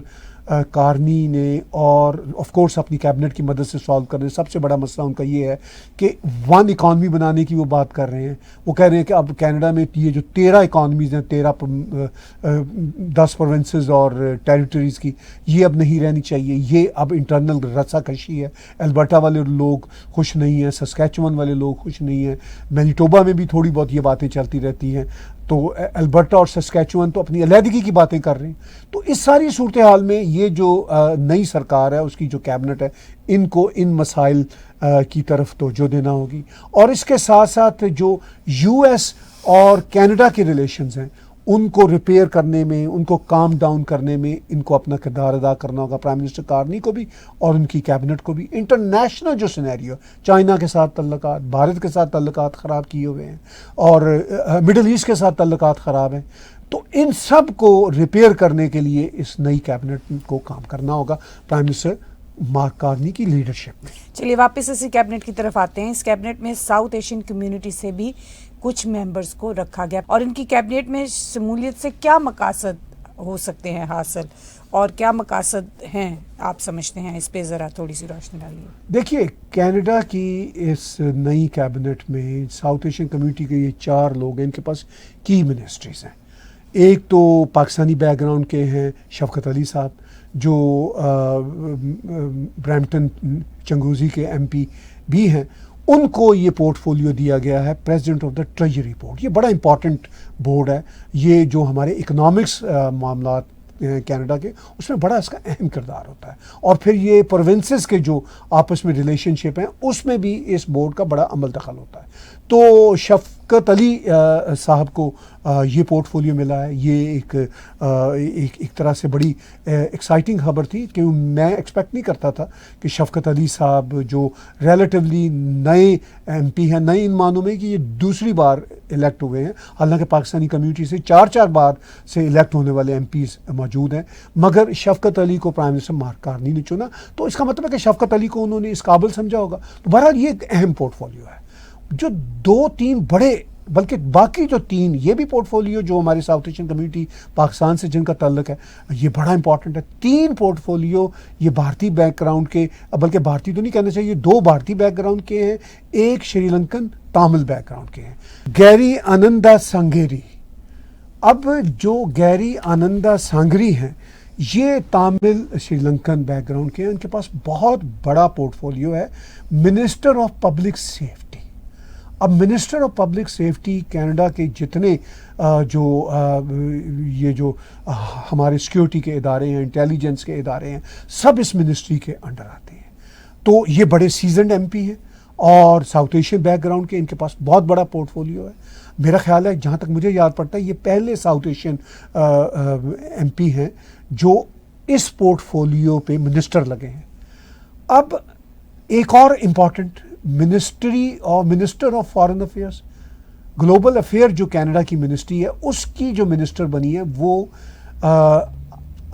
کارنی نے اور آف کورس اپنی کیبنٹ کی مدد سے سالو کر رہے ہیں. سب سے بڑا مسئلہ ان کا یہ ہے کہ ون اکانومی بنانے کی وہ بات کر رہے ہیں. وہ کہہ رہے ہیں کہ اب کینیڈا میں یہ جو 13 اکانومیز ہیں, 10 پروونسز اور ٹیریٹریز کی, یہ اب نہیں رہنی چاہیے. یہ اب انٹرنل رسا کشی ہے. البرٹا والے لوگ خوش نہیں ہیں, سسکیچوان والے لوگ خوش نہیں ہیں, مینیٹوبا میں بھی تھوڑی بہت یہ باتیں چلتی رہتی ہیں. تو البرٹا اور سسکیچوان تو اپنی علیحدگی کی باتیں کر رہے ہیں. تو اس ساری صورتحال میں یہ جو نئی سرکار ہے اس کی جو کیبنٹ ہے ان کو ان مسائل کی طرف توجہ دینا ہوگی. اور اس کے ساتھ ساتھ جو یو ایس اور کینیڈا کے ریلیشنز ہیں ان کو ریپیئر کرنے میں, ان کو کام ڈاؤن کرنے میں ان کو اپنا کردار ادا کرنا ہوگا, پرائم منسٹر کارنی کو بھی اور ان کی کیبنٹ کو بھی. انٹرنیشنل جو سینیریو, چائنا کے ساتھ تعلقات, بھارت کے ساتھ تعلقات خراب کیے ہوئے ہیں اور مڈل ایسٹ کے ساتھ تعلقات خراب ہیں, تو ان سب کو ریپیئر کرنے کے لیے اس نئی کیبنٹ کو کام کرنا ہوگا پرائم منسٹر مارک کارنی کی لیڈرشپ میں. چلیے واپس اسی کیبنٹ کی طرف آتے ہیں. اس کیبنٹ میں ساؤتھ ایشین کمیونٹی سے بھی کچھ ممبرز کو رکھا گیا, اور ان کی کیبنٹ میں شمولیت سے کیا مقاصد ہو سکتے ہیں حاصل, اور کیا مقاصد ہیں آپ سمجھتے ہیں؟ اس پہ ذرا تھوڑی سی روشنی ڈالیے. دیکھیے کینیڈا کی اس نئی کیبنٹ میں ساؤتھ ایشین کمیونٹی کے یہ 4 لوگ ہیں, ان کے پاس کی منسٹریز ہیں. ایک تو پاکستانی بیک گراؤنڈ کے ہیں شفقت علی صاحب, جو برامپٹن چنگوزی کے ایم پی بھی ہیں. ان کو یہ پورٹ فولیو دیا گیا ہے president of the treasury board. یہ بڑا امپورٹنٹ بورڈ ہے. یہ جو ہمارے اکنامکس معاملات کینیڈا کے اس میں بڑا اس کا اہم کردار ہوتا ہے. اور پھر یہ پروونسز کے جو آپس میں ریلیشن شپ ہیں اس میں بھی اس بورڈ کا بڑا عمل دخل ہوتا ہے. تو شفقت علی صاحب کو یہ پورٹ فولیو ملا ہے. یہ ایک طرح سے بڑی ایکسائٹنگ خبر تھی کہ میں ایکسپیکٹ نہیں کرتا تھا کہ شفقت علی صاحب جو ریلیٹیولی نئے ایم پی ہیں, نئے ان معنوں میں کہ یہ دوسری بار الیکٹ ہوئے ہیں, حالانکہ پاکستانی کمیونٹی سے 4 بار سے الیکٹ ہونے والے ایم پیز موجود ہیں, مگر شفقت علی کو پرائم منسٹر مارک کارنی نے چنا. تو اس کا مطلب ہے کہ شفقت علی کو انہوں نے اس قابل سمجھا ہوگا. تو بہرحال یہ ایک اہم پورٹ فولیو ہے. جو 2-3 بڑے, بلکہ باقی جو 3 یہ بھی پورٹ فولیو جو ہمارے ساؤتھ ایشین کمیونٹی پاکستان سے جن کا تعلق ہے یہ بڑا امپورٹنٹ ہے. 3 پورٹ فولیو یہ بھارتی بیک گراؤنڈ کے, بلکہ بھارتی تو نہیں کہنا چاہیے, 2 بھارتی بیک گراؤنڈ کے ہیں, ایک شری لنکن تامل بیک گراؤنڈ کے ہیں. گیری آنندا سانگیری. اب جو گیری آنندا سانگری ہیں یہ تامل شری لنکن بیک گراؤنڈ کے ہیں. ان کے پاس بہت بڑا پورٹ فولیو ہے منسٹر آف پبلک سیفٹی. اب minister of public safety Canada کے جتنے یہ جو ہمارے سیکیورٹی کے ادارے ہیں, انٹیلیجنس کے ادارے ہیں, سب اس منسٹری کے انڈر آتے ہیں. تو یہ بڑے سیزنڈ ایم پی ہیں اور ساؤتھ ایشین بیک گراؤنڈ کے, ان کے پاس بہت بڑا پورٹ فولیو ہے. میرا خیال ہے جہاں تک مجھے یاد پڑتا ہے یہ پہلے ساؤتھ ایشین ایم پی ہیں جو اس پورٹ فولیو پہ منسٹر لگے ہیں. اب ایک اور important minister of foreign affairs, global affair جو کینیڈا کی منسٹری ہے اس کی جو منسٹر بنی ہے وہ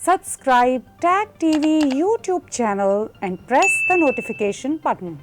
Subscribe Tag TV YouTube channel and press the notification button.